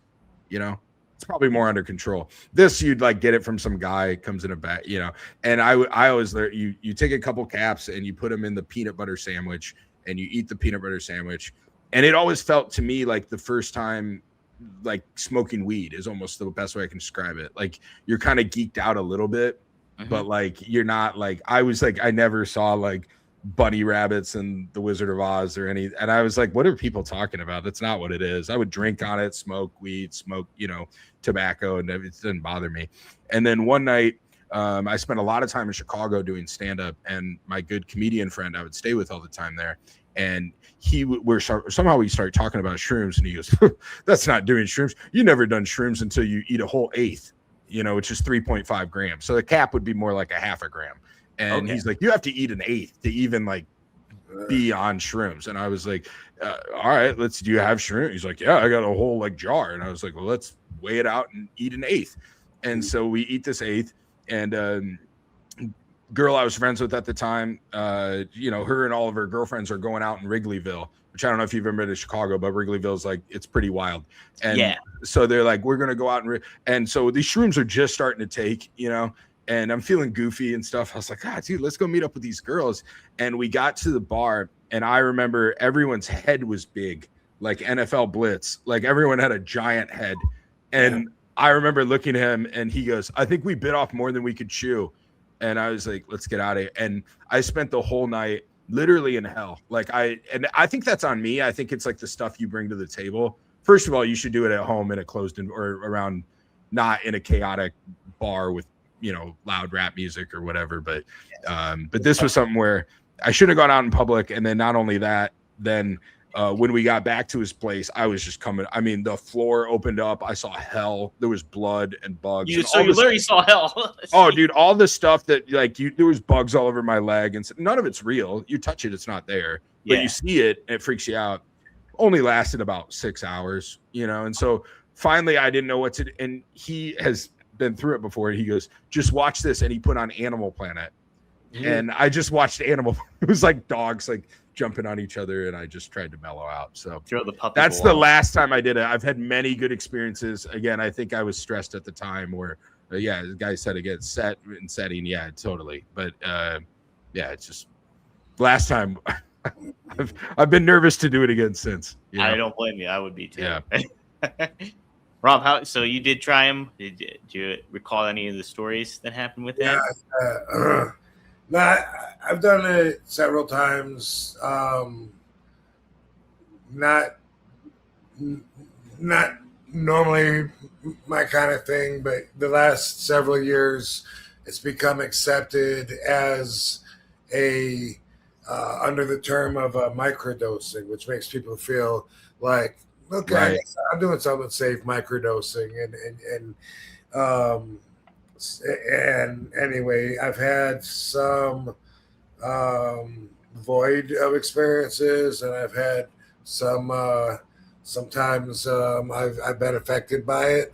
it's probably more under control. This, you'd like get it from some guy, comes in a bag, and I always learn, you take a couple caps and you put them in the peanut butter sandwich and you eat the peanut butter sandwich. And it always felt to me like the first time like smoking weed is almost the best way I can describe it. Like you're kind of geeked out a little bit, but like you're not like I was like I never saw like bunny rabbits and the Wizard of Oz or any, and I was like, what are people talking about? That's not what it is. I would drink on it, smoke weed, smoke, you know, tobacco, and it didn't bother me. And then one night I spent a lot of time in Chicago doing stand-up, and my good comedian friend I would stay with all the time there, and somehow we started talking about shrooms, and he goes, that's not doing shrooms. You never done shrooms until you eat a whole eighth, you know, which is 3.5 grams. So the cap would be more like a half a gram. And he's like, you have to eat an eighth to even like be on shrooms. And I was like, all right, do you have shroom? He's like, yeah, I got a whole like jar. And I was like, well, let's weigh it out and eat an eighth. And so we eat this eighth, and girl I was friends with at the time, you know, her and all of her girlfriends are going out in Wrigleyville, which I don't know if you've ever been to Chicago, but Wrigleyville's like, it's pretty wild. And so they're like, we're going to go out and so these shrooms are just starting to take, you know, and I'm feeling goofy and stuff. I was like, dude, let's go meet up with these girls. And we got to the bar, and I remember everyone's head was big, like NFL Blitz. Like everyone had a giant head. And I remember looking at him, and he goes, I think we bit off more than we could chew. And I was like, let's get out of here. And I spent the whole night literally in hell. Like I think that's on me. I think it's like the stuff you bring to the table. First of all, you should do it at home in a closed or around, not in a chaotic bar with, you know, loud rap music or whatever. But this was something where I should have gone out in public. And then not only that, then when we got back to his place, I was just coming. I mean, the floor opened up. I saw hell. There was blood and bugs. You literally saw hell. Oh, dude, all the stuff that like there was bugs all over my leg, and none of it's real. You touch it, it's not there. But you see it, and it freaks you out. Only lasted about 6 hours, you know. And so finally, I didn't know what to do. And he has been through it before. He goes, just watch this. And he put on Animal Planet. And I just watched Animal. It was like dogs like jumping on each other, and I just tried to mellow out. So that's the last time I did it. I've had many good experiences. Again, I think I was stressed at the time where, the guy said again, set and setting. Yeah, totally. But it's just last time. I've been nervous to do it again since. You know? I don't blame you. I would be too. Yeah. Rob, so you did try him? Did you recall any of the stories that happened with him? No, I've done it several times. Not normally my kind of thing, but the last several years, it's become accepted as a under the term of microdosing, which makes people feel like, okay, I'm doing something safe, microdosing, and anyway, I've had some void of experiences, and I've had some sometimes I've been affected by it.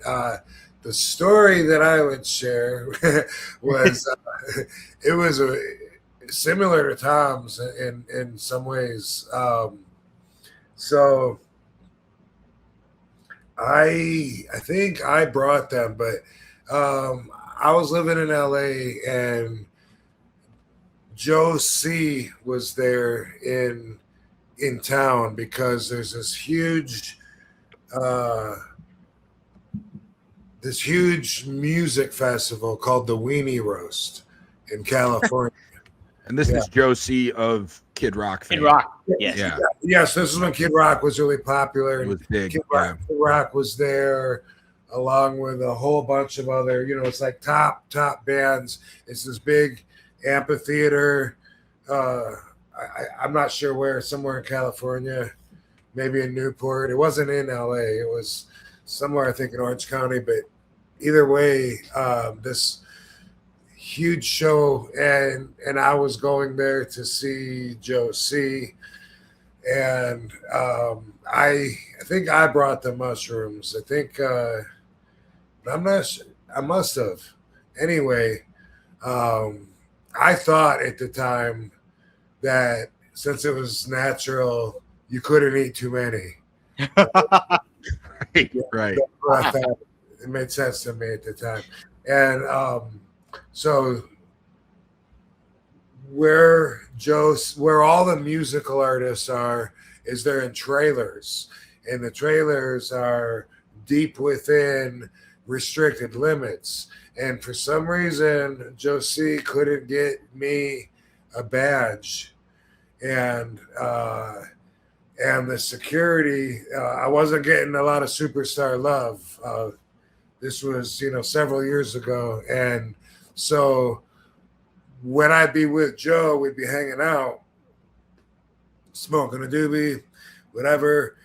The story that I would share was it was similar to Tom's in some ways. So I think I brought them, but I was living in LA, and Joe C was there in town because there's this huge music festival called the Weenie Roast in California. And this is Joe C of Kid Rock fame. Kid Rock, yes. Yeah. Yes, this is when Kid Rock was really popular. It was big. Kid Rock was there, along with a whole bunch of other, it's like top bands. It's this big amphitheater. I'm not sure where, somewhere in California, maybe in Newport. It wasn't in LA. It was somewhere, I think, in Orange County. But either way, this huge show, and I was going there to see Joe C. And I think I brought the mushrooms. I think I'm not sure. I must have. Anyway, I thought at the time that since it was natural, you couldn't eat too many. Right. I thought it made sense to me at the time. And so where all the musical artists are is they're in trailers, and the trailers are deep within restricted limits. And for some reason, Josie couldn't get me a badge, and the security, I wasn't getting a lot of superstar love. This was, several years ago, and so when I'd be with Joe, we'd be hanging out, smoking a doobie, whatever.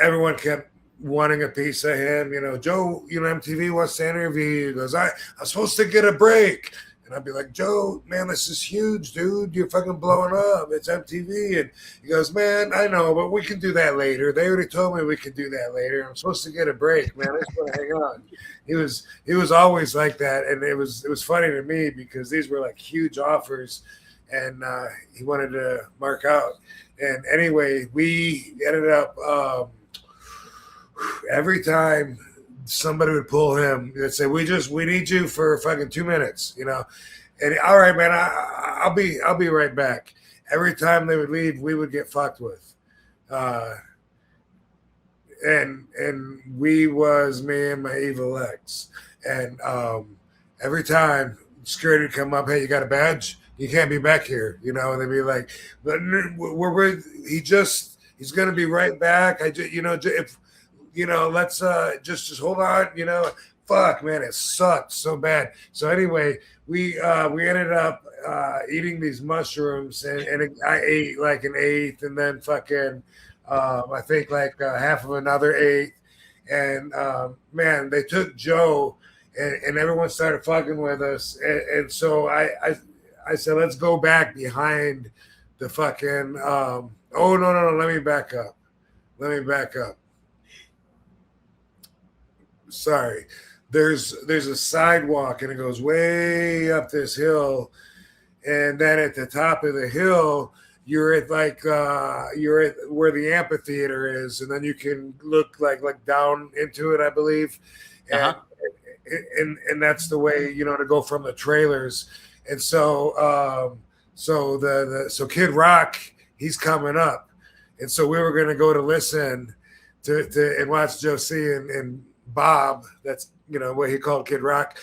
Everyone kept wanting a piece of him. Joe, MTV wants to interview you. He goes, I'm supposed to get a break. And I'd be like, Joe, man, this is huge, dude. You're fucking blowing up. It's MTV. And he goes, man, I know, but we can do that later. They already told me we could do that later. I'm supposed to get a break, man. I just want to hang on. He was always like that. And it was funny to me because these were like huge offers, and he wanted to mark out. And anyway, we ended up every time somebody would pull him, they'd say, we need you for fucking 2 minutes, and all right, man, I'll be right back. Every time they would leave, we would get fucked with. And we was me and my evil ex. And every time security would come up, hey, you got a badge? You can't be back here, and they'd be like, but he's gonna be right back. Let's just hold on, fuck, man, it sucked so bad. So anyway, we ended up eating these mushrooms, and I ate like an eighth, and then fucking I think like half of another eighth, and man, they took Joe, and everyone started fucking with us, and so I said, let's go back behind the fucking oh no, let me back up. Sorry, there's a sidewalk, and it goes way up this hill, and then at the top of the hill you're at where the amphitheater is, and then you can look like down into it, I believe. And and that's the way, to go from the trailers. And so so Kid Rock, he's coming up, and so we were going to go to listen to and watch Josie and Bob, that's what he called Kid Rock,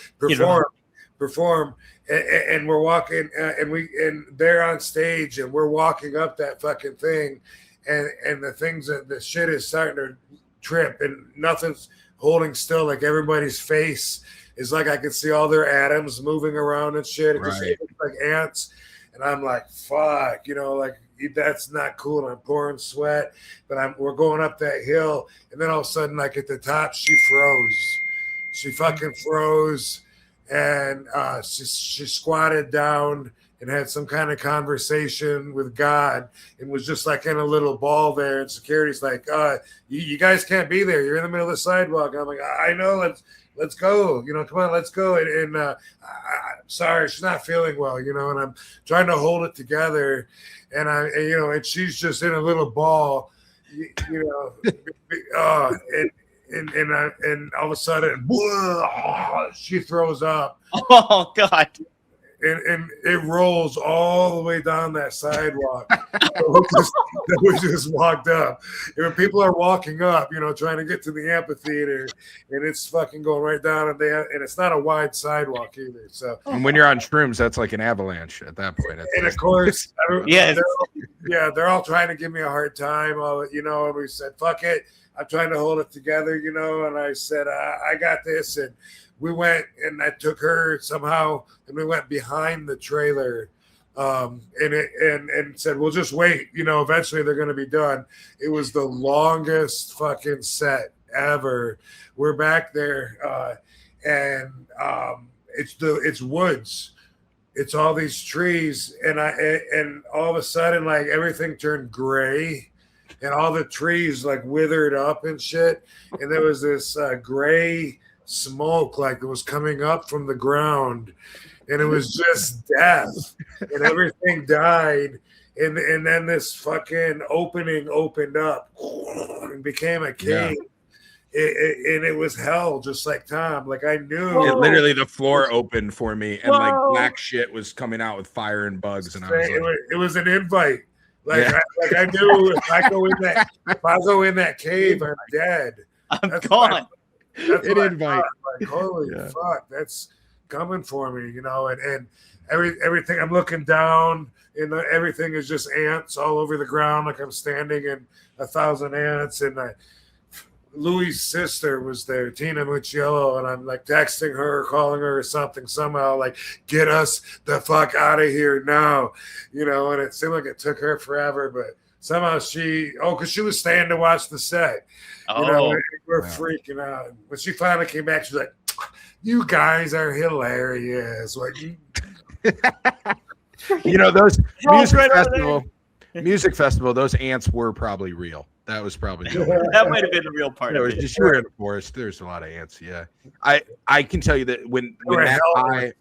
perform, and we're walking, and they're on stage, and we're walking up that fucking thing, and the shit is starting to trip, and nothing's holding still. Like everybody's face is like I can see all their atoms moving around and shit. It just looks like ants, and I'm like, fuck, like that's not cool. And I'm pouring sweat, but we're going up that hill, and then all of a sudden, like at the top, she froze. She fucking froze, and she squatted down and had some kind of conversation with God, and was just like in a little ball there. And security's like, you guys can't be there. You're in the middle of the sidewalk. And I'm like, I know. Let's go. Come on, let's go. And I'm sorry, she's not feeling well. And I'm trying to hold it together, and she's just in a little ball, and all of a sudden, she throws up. Oh God. And it rolls all the way down that sidewalk. we just walked up. And people are walking up, trying to get to the amphitheater, and it's fucking going right down. And it's not a wide sidewalk either. So, and when you're on shrooms, that's like an avalanche at that point. And of course, yeah, they're all trying to give me a hard time. And we said, fuck it. I'm trying to hold it together, and I said, I got this. And we went, and I took her somehow, and we went behind the trailer, and said, we'll just wait. Eventually they're going to be done. It was the longest fucking set ever. We're back there, and it's woods. It's all these trees, and all of a sudden, like everything turned gray. And all the trees like withered up and shit. And there was this gray smoke like that was coming up from the ground. And it was just death. And everything died. And then this fucking opening opened up and became a cave. Yeah. And it was hell, just like Tom. Like I knew. It literally, the floor opened for me, and like black shit was coming out with fire and bugs. And I was like, it was an invite. I knew if I go in that cave, I'm dead. I'm gone. That's An what I invite. thought. Like, holy fuck, that's coming for me, and everything I'm looking down, everything is just ants all over the ground, like I'm standing in 1,000 ants. And Louis' sister was there, Tina Mucciello, and I'm like texting her, calling her or something, somehow like, get us the fuck out of here now, and it seemed like it took her forever, but somehow because she was staying to watch the set. We're freaking out. When she finally came back, she's like, you guys are hilarious. Like, those music festival, those ants were probably real. That was probably that might have been the real part of it. Just you were in the forest. There's a lot of ants. Yeah, I can tell you that when that high,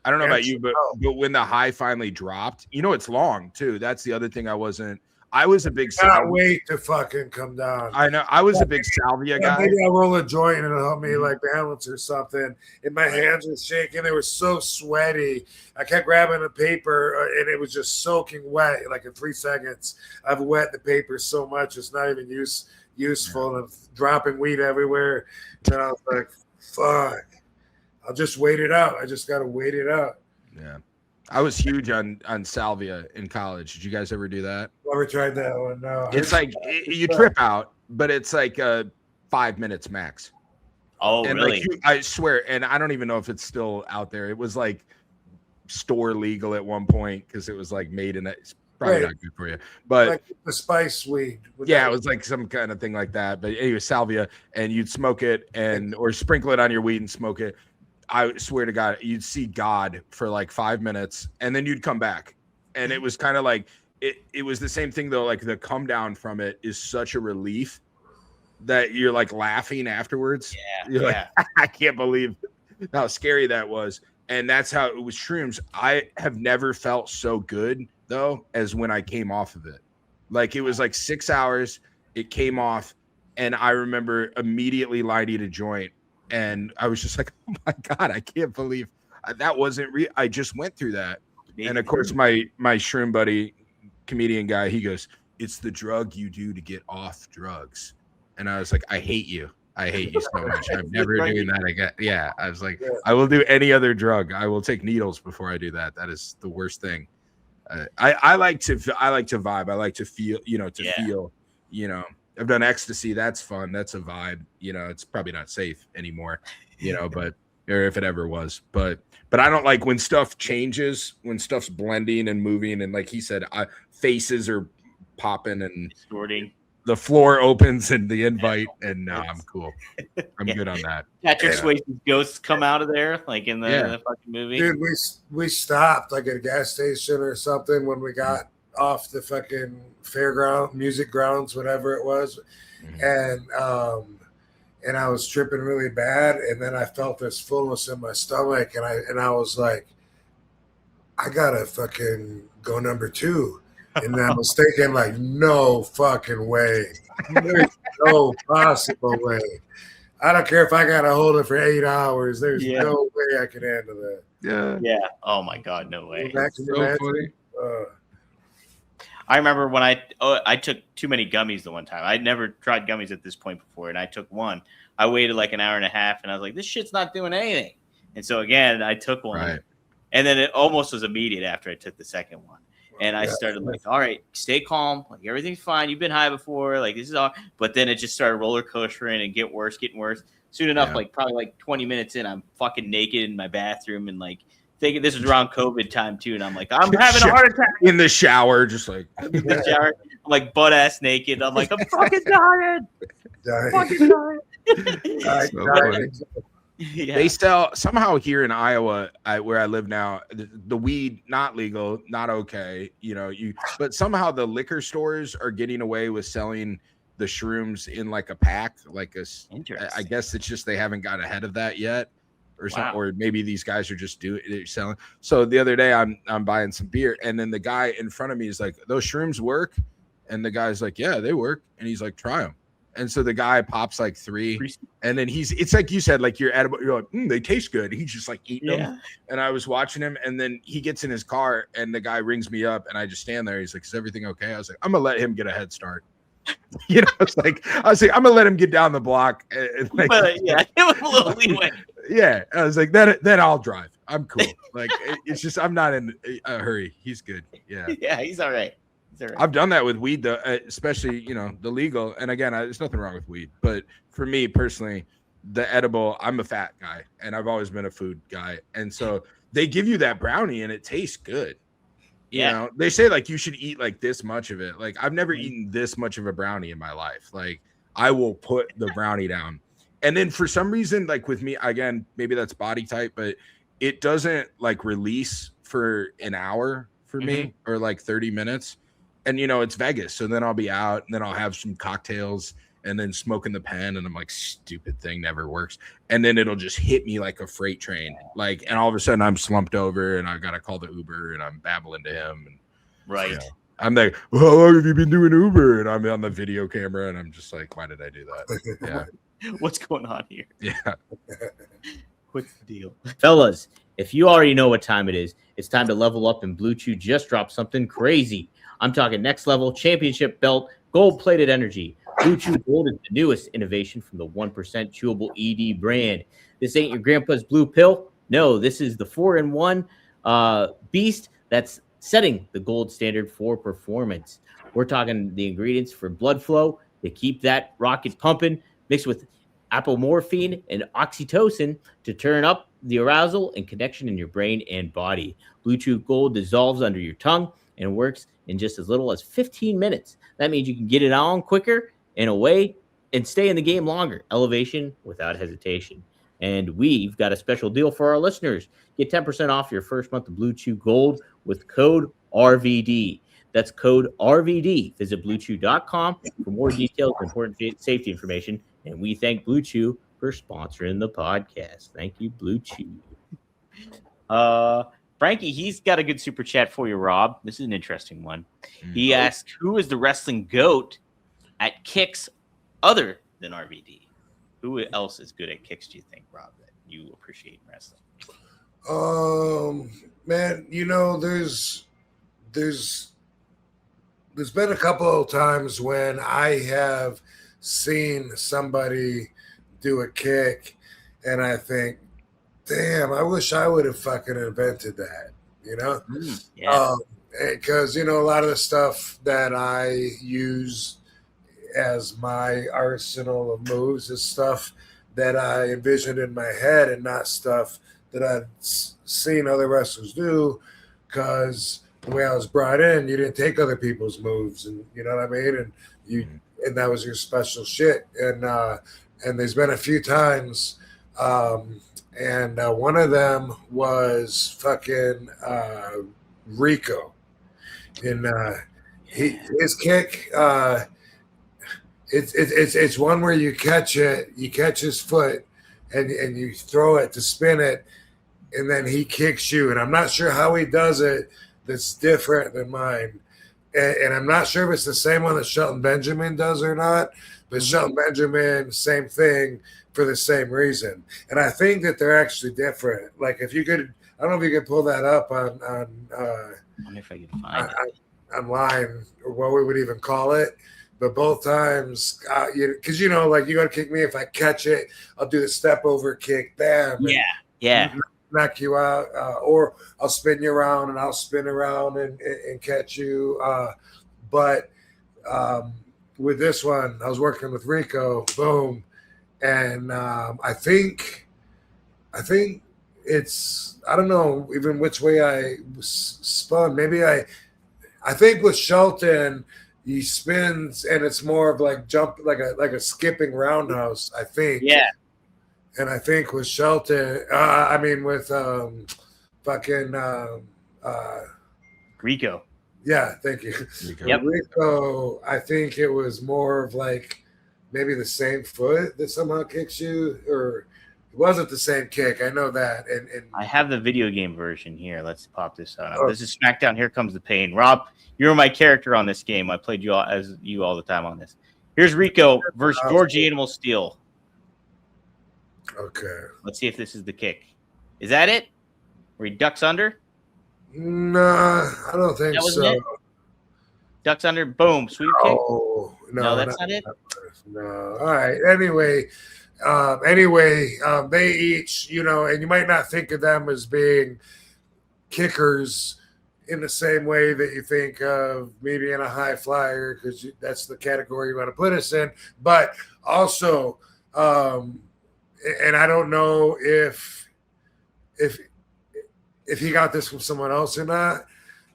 I don't know about you, but when the high finally dropped, it's long too. That's the other thing I was a big can't wait to fucking come down. I know. I was a big salvia guy. Maybe I'll roll a joint and it'll help me like balance or something. And my hands were shaking. They were so sweaty. I kept grabbing the paper and it was just soaking wet. Like in 3 seconds, I've wet the paper so much it's not even useful. And I'm dropping weed everywhere. And I was like, fuck. I'll just wait it out. I just got to wait it out. Yeah. I was huge on salvia in college. Did you guys ever do that? Never tried that one. No. It's like you trip out, but it's like 5 minutes max. Oh, and really? I swear, and I don't even know if it's still out there. It was like store legal at one point because it was like made in it's probably not good for you. But like the spice weed. Yeah, it was like some kind of thing like that. But anyway, salvia, and you'd smoke it or sprinkle it on your weed and smoke it. I swear to God, you'd see God for like 5 minutes and then you'd come back. And it was kind of like, it was the same thing though. Like the come down from it is such a relief that you're like laughing afterwards. Yeah. You're like, I can't believe how scary that was. And that's how it was shrooms. I have never felt so good though, as when I came off of it. Like it was like 6 hours, it came off. And I remember immediately lighting a joint. And I was just like, oh my God, I can't believe that wasn't real. I just went through that. And of course, my shroom buddy, comedian guy, he goes, it's the drug you do to get off drugs. And I was like, I hate you. I hate you so much. I'm never doing that again. Yeah. I was like, I will do any other drug. I will take needles before I do that. That is the worst thing. I like to vibe. I like to feel, feel, I've done ecstasy. That's fun. That's a vibe. It's probably not safe anymore, but or if it ever was. But I don't like when stuff changes, when stuff's blending and moving. And like he said, faces are popping and distorting. The floor opens and the invite. And I'm cool. I'm good on that. Patrick Swayze's ghosts come out of there, like in the fucking movie. Dude, we stopped like at a gas station or something when we got off the fucking music grounds, whatever it was. And I was tripping really bad. And then I felt this fullness in my stomach. And I was like, I gotta fucking go number 2. And I was thinking like, no fucking way. There's no possible way. I don't care if I gotta hold it for 8 hours. There's no way I can handle that. Yeah. Oh my God, no way. So funny. I remember when I took too many gummies the one time. I'd never tried gummies at this point before, and I took one. I waited like an hour and a half, and I was like, this shit's not doing anything. And so again, I took one. Right. And then it almost was immediate after I took the second one. And I started like, all right, stay calm. Like, everything's fine. You've been high before. Like, this is all. But then it just started roller coastering and getting worse. Soon enough, like probably like 20 mintes in, I'm fucking naked in my bathroom and like thinking this was around COVID time too. And I'm like, I'm having a heart attack. In the shower, just like. In the shower. I'm like butt ass naked. I'm like, I'm fucking dying. Fucking dying. They sell somehow here in Iowa, where I live now, the weed not legal, not okay. But somehow the liquor stores are getting away with selling the shrooms in like a pack, like I guess it's just they haven't got ahead of that yet, or something, or maybe these guys are just selling. So the other day I'm buying some beer, and then the guy in front of me is like, "Those shrooms work?" And the guy's like, "Yeah, they work." And he's like, "Try them." And so the guy pops like 3, and then it's like you said, like you're like, they taste good. He's just like eating them. And I was watching him, and then he gets in his car, and the guy rings me up, and I just stand there. He's like, "Is everything okay?" I was like, "I'm gonna let him get a head start." You know, it's like I was like, I'm gonna let him get down the block. Like, But yeah, give him a little leeway. Yeah, I was like, then I'll drive. I'm cool. Like, it's just I'm not in a hurry. He's good. Yeah, Yeah, he's all right. He's all right. I've done that with weed though, especially the legal. And again, there's nothing wrong with weed, but for me personally, the edible, I'm a fat guy, and I've always been a food guy, and so they give you that brownie, and it tastes good. Yeah. You know, they say like you should eat like this much of it. Like I've never eaten this much of a brownie in my life. Like I will put the brownie down. And then for some reason, like with me, again, maybe that's body type, but it doesn't like release for an hour for me or like 30 minutes. And it's Vegas. So then I'll be out and then I'll have some cocktails and then smoking the pen. And I'm like, stupid thing never works. And then it'll just hit me like a freight train. Like, and all of a sudden I'm slumped over and I got to call the Uber and I'm babbling to him. And Right. I'm like, well, how long have you been doing Uber? And I'm on the video camera and I'm just like, why did I do that? Yeah. What's going on here? Yeah. What's the deal? Fellas, if you already know what time it is, it's time to level up, and Blue Chew just dropped something crazy. I'm talking next level championship belt, gold-plated energy. Blue Chew Gold is the newest innovation from the 1% chewable ED brand. This ain't your grandpa's blue pill. No, this is the 4-in-1 beast that's setting the gold standard for performance. We're talking the ingredients for blood flow to keep that rocket pumping, mixed with apomorphine and oxytocin to turn up the arousal and connection in your brain and body. Blue Chew Gold dissolves under your tongue and works in just as little as 15 minutes. That means you can get it on quicker and away and stay in the game longer. Elevation without hesitation. And we've got a special deal for our listeners. Get 10% off your first month of Blue Chew Gold with code RVD. That's code RVD. Visit BlueChew.com for more details and important safety information. And we thank Blue Chew for sponsoring the podcast. Thank you, Blue Chew. Frankie, he's got a good super chat for you, Rob. This is an interesting one. He asked, who is the wrestling GOAT at kicks other than RVD? Who else is good at kicks, do you think, Rob, that you appreciate in wrestling? Man, there's been a couple of times when I have seen somebody do a kick and I think, damn, I wish I would have fucking invented that, Yeah. Because, a lot of the stuff that I use as my arsenal of moves is stuff that I envisioned in my head and not stuff that I've seen other wrestlers do, because the way I was brought in, you didn't take other people's moves, and you know what I mean? And that was your special shit. And there's been a few times, and one of them was fucking Rico. And his kick, it's one where you catch his foot, and you throw it to spin it, and then he kicks you. And I'm not sure how he does it. That's different than mine. And I'm not sure if it's the same one that Shelton Benjamin does or not, but Shelton Benjamin, same thing for the same reason. And I think that they're actually different. Like if you could, I don't know if you could pull that up on I wonder if I can find it. Online, or what we would even call it. But both times, because like you got to kick me. If I catch it, I'll do the step over kick, bam. Yeah. Knock you out, or I'll spin you around and I'll spin around and catch you. But with this one, I was working with Rico, boom, and I think it's, I don't know even which way I spun. Maybe I think with Shelton, he spins and it's more of like jump, like a skipping roundhouse, I think. Yeah. And I think with Shelton, with Rico. Yeah, thank you. Rico. Yep. Rico, I think it was more of like maybe the same foot that somehow kicks you, or it wasn't the same kick. I know that. And I have the video game version here. Let's pop this out. This is SmackDown. Here Comes the Pain. Rob, you were my character on this game. I played you all the time on this. Here's Rico versus George Animal Steel. Okay. Let's see if this is the kick. Is that it? Where he ducks under? Nah, I don't think That so. wasn't it? ducks under, boom, sweep kick. Oh No, that's not it. No. All right. Anyway, they each, and you might not think of them as being kickers in the same way that you think of me being a high flyer, because that's the category you want to put us in. But also, and I don't know if he got this from someone else or not,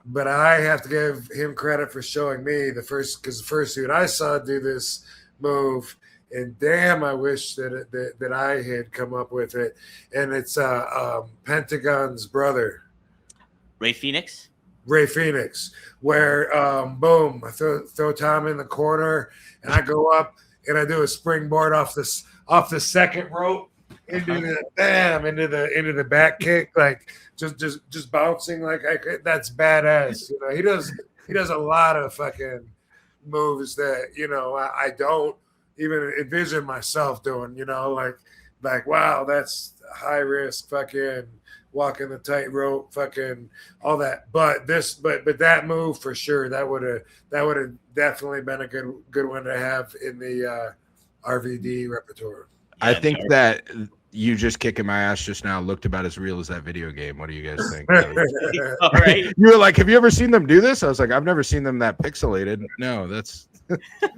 but I have to give him credit for showing me the first dude I saw do this move, and damn, I wish that I had come up with it. And it's Pentagon's brother, Ray Phoenix, where boom, I throw Tom in the corner, and I go up and I do a springboard off the second rope into the back kick, like just bouncing like that's badass. He does a lot of fucking moves that I don't even envision myself doing. Like wow, that's high risk, fucking walking the tightrope, fucking all that. But that move for sure, that would have definitely been a good one to have in the RVD repertoire. I think that you just kicking my ass just now looked about as real as that video game. What do you guys think? All right. You were like, have you ever seen them do this? I was like, I've never seen them that pixelated. No, that's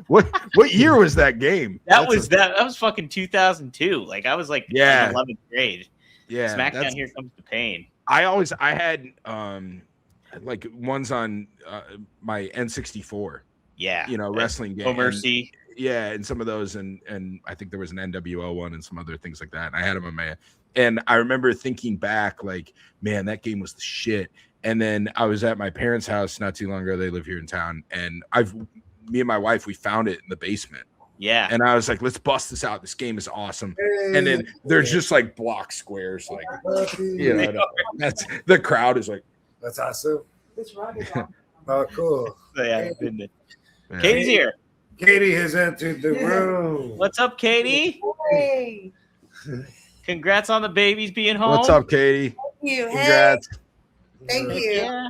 what year was that game? That was fucking 2002. Like I was like in 11th grade. Yeah. SmackDown Here Comes the Pain. I had like ones on my N64. Yeah. Wrestling game. No Mercy. And some of those, and I think there was an NWO one and some other things like that. And I had them on my, and I remember thinking back, like, man, that game was the shit. And then I was at my parents' house not too long ago. They live here in town, and me and my wife, we found it in the basement. Yeah. And I was like, let's bust this out. This game is awesome. And then there's just like block squares, like that's the crowd is like, that's awesome. Oh, cool. Yeah. Katie's here. Katie has entered the room. What's up, Katie? Hey. Congrats on the babies being home. What's up, Katie? Thank you. Congrats. Hey. Thank you. Yeah.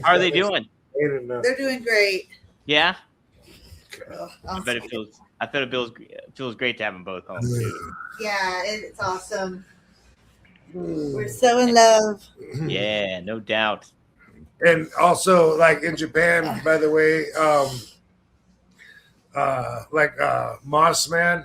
How are they doing? They're doing great. Yeah. Awesome. I bet it feels great to have them both home too. Yeah, it's awesome. We're so in love. Yeah, no doubt. And also, like in Japan, by the way, Moss Man,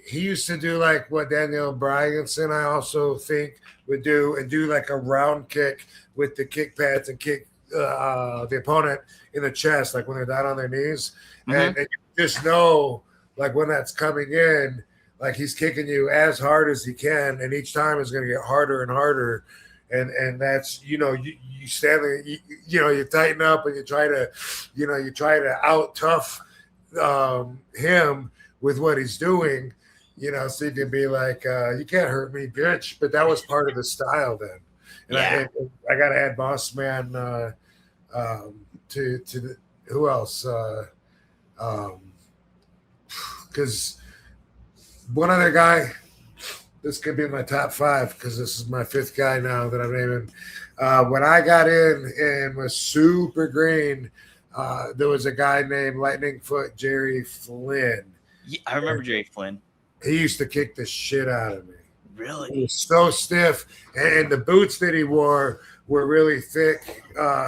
he used to do like what Daniel Bryanson, I also think, would do, and do like a round kick with the kick pads and kick the opponent in the chest, like when they're down on their knees. And you just know, like when that's coming in, like he's kicking you as hard as he can, and each time is going to get harder and harder. And that's, you stand there, you tighten up and you try to out tough him with what he's doing, so you can be like, you can't hurt me, bitch. But that was part of the style then. And I got to add Boss Man to the, who else? Because one other guy, this could be my top 5 because this is my 5th guy now that I'm naming. When I got in and was super green, there was a guy named Lightning Foot Jerry Flynn. Yeah, I remember Jerry Flynn. He used to kick the shit out of me. Really? He was so stiff, and the boots that he wore were really thick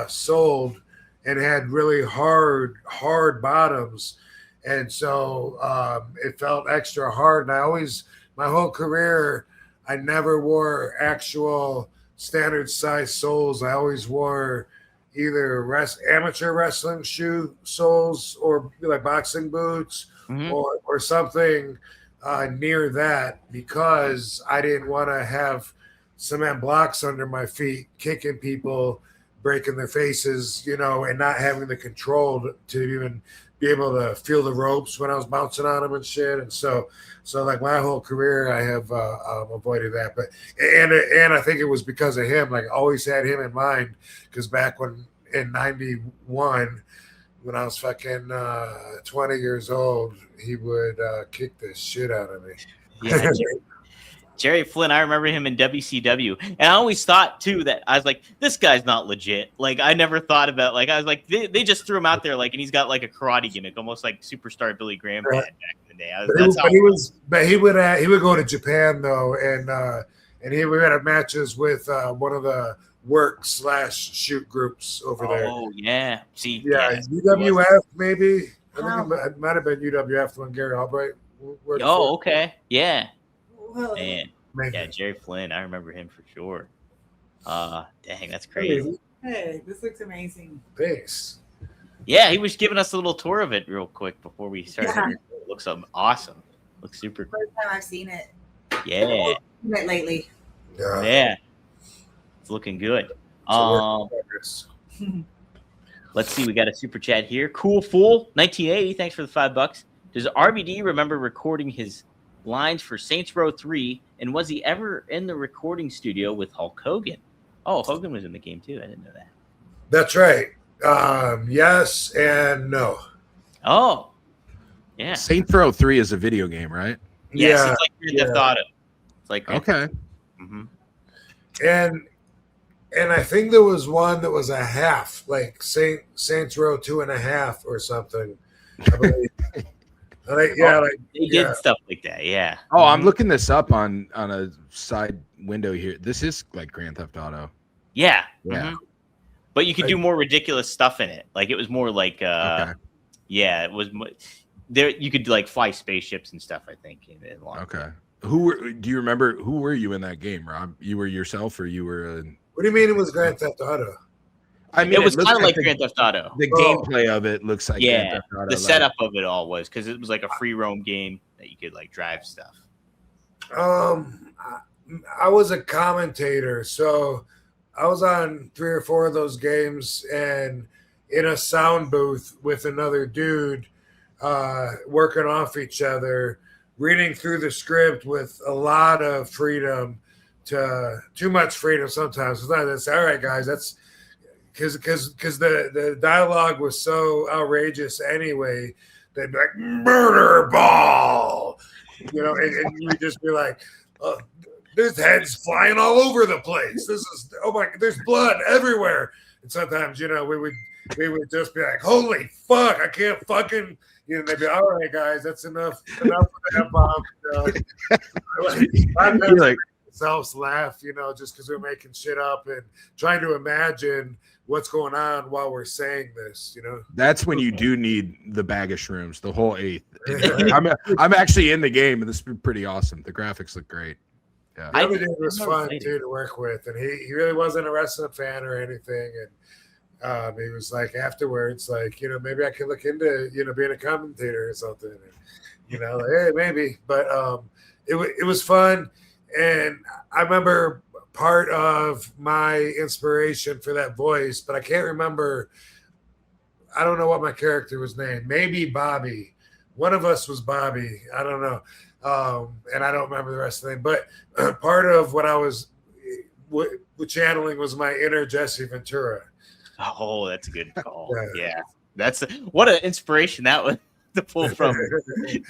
soled and had really hard bottoms, and so it felt extra hard. And my whole career, I never wore actual standard size soles. I always wore either amateur wrestling shoe soles or like boxing boots or something near that, because I didn't want to have cement blocks under my feet, kicking people, breaking their faces, and not having the control to even be able to feel the ropes when I was bouncing on them and shit. And so like my whole career, I have avoided that. But and I think it was because of him. Like I always had him in mind, because back when in '91, when I was fucking 20 years old, he would kick the shit out of me. Yeah, Jerry Flynn, I remember him in WCW, and I always thought too that I was like, this guy's not legit. Like I never thought about I was like, they just threw him out there and he's got like a karate gimmick, almost like superstar Billy Graham had back in the day. He would go to Japan though, and he would have matches with one of the work/shoot groups over there. Oh yeah, see, UWF maybe. I think it might have been UWF when Gary Albright. Oh, okay, yeah. Well, Man, Maybe. yeah, Jerry Flynn. I remember him for sure. Dang, that's crazy. hey, this looks amazing. Thanks. Yeah, he was giving us a little tour of it real quick before we started. Yeah. It looks awesome. Looks super cool. First time I've seen it. Yeah, Seen it lately. yeah. It's looking good. Let's see. We got a super chat here. Cool Fool 1980. Thanks for the $5. Does RBD remember recording his lines for Saints Row 3, and was he ever in the recording studio with Hulk Hogan? Oh, Hogan was in the game too. I didn't know that. That's right. Yes and no. Oh, yeah. Saints Row 3 is a video game, right? Yes, Yeah, it's like Grand Theft Auto. It's like Okay. Mm-hmm. And I think there was one that was a half, like Saints Row 2.5 or something. I believe. They did stuff like that. Yeah. Oh, I'm looking this up on a side window here. This is like Grand Theft Auto. Yeah. Yeah. Mhm. But you could do more ridiculous stuff in it. Like it was more like Okay. yeah, it was there you could like fly spaceships and stuff, I think. Okay. Do you remember who were you in that game, Rob? You were yourself or you were What do you mean it was Grand Theft Auto? I mean, it was looks kind of like the, Grand Theft Auto. The gameplay of it looks like Grand Yeah, Theft Auto, the setup of it all was because it was like a free roam game that you could like drive stuff. I was a commentator, so I was on 3 or 4 of those games and in a sound booth with another dude, working off each other, reading through the script with a lot of freedom to too much freedom sometimes. It's not this. All right, guys, that's because the dialogue was so outrageous anyway. They'd be like murder ball, and you would just be like, there's heads flying all over the place. This is there's blood everywhere. And sometimes we would just be like, holy fuck, I can't fucking. They'd be, all right, guys, that's enough for that bomb. I'd like themselves laugh, just because we're making shit up and trying to imagine what's going on while we're saying this. That's when you do need the bag of shrooms, the whole 8th. I'm actually in the game, and this is pretty awesome. The graphics look great. Yeah, the other dude was fun too to work with, and he really wasn't a wrestling fan or anything, and. He was like afterwards, like, maybe I can look into, being a commentator or something. And, like, hey, maybe. But it was fun. And I remember part of my inspiration for that voice, but I can't remember. I don't know what my character was named. Maybe Bobby. One of us was Bobby. I don't know. And I don't remember the rest of the name. But part of what I was channeling was my inner Jesse Ventura. Oh, that's a good call. Yeah, that's what an inspiration that was to pull from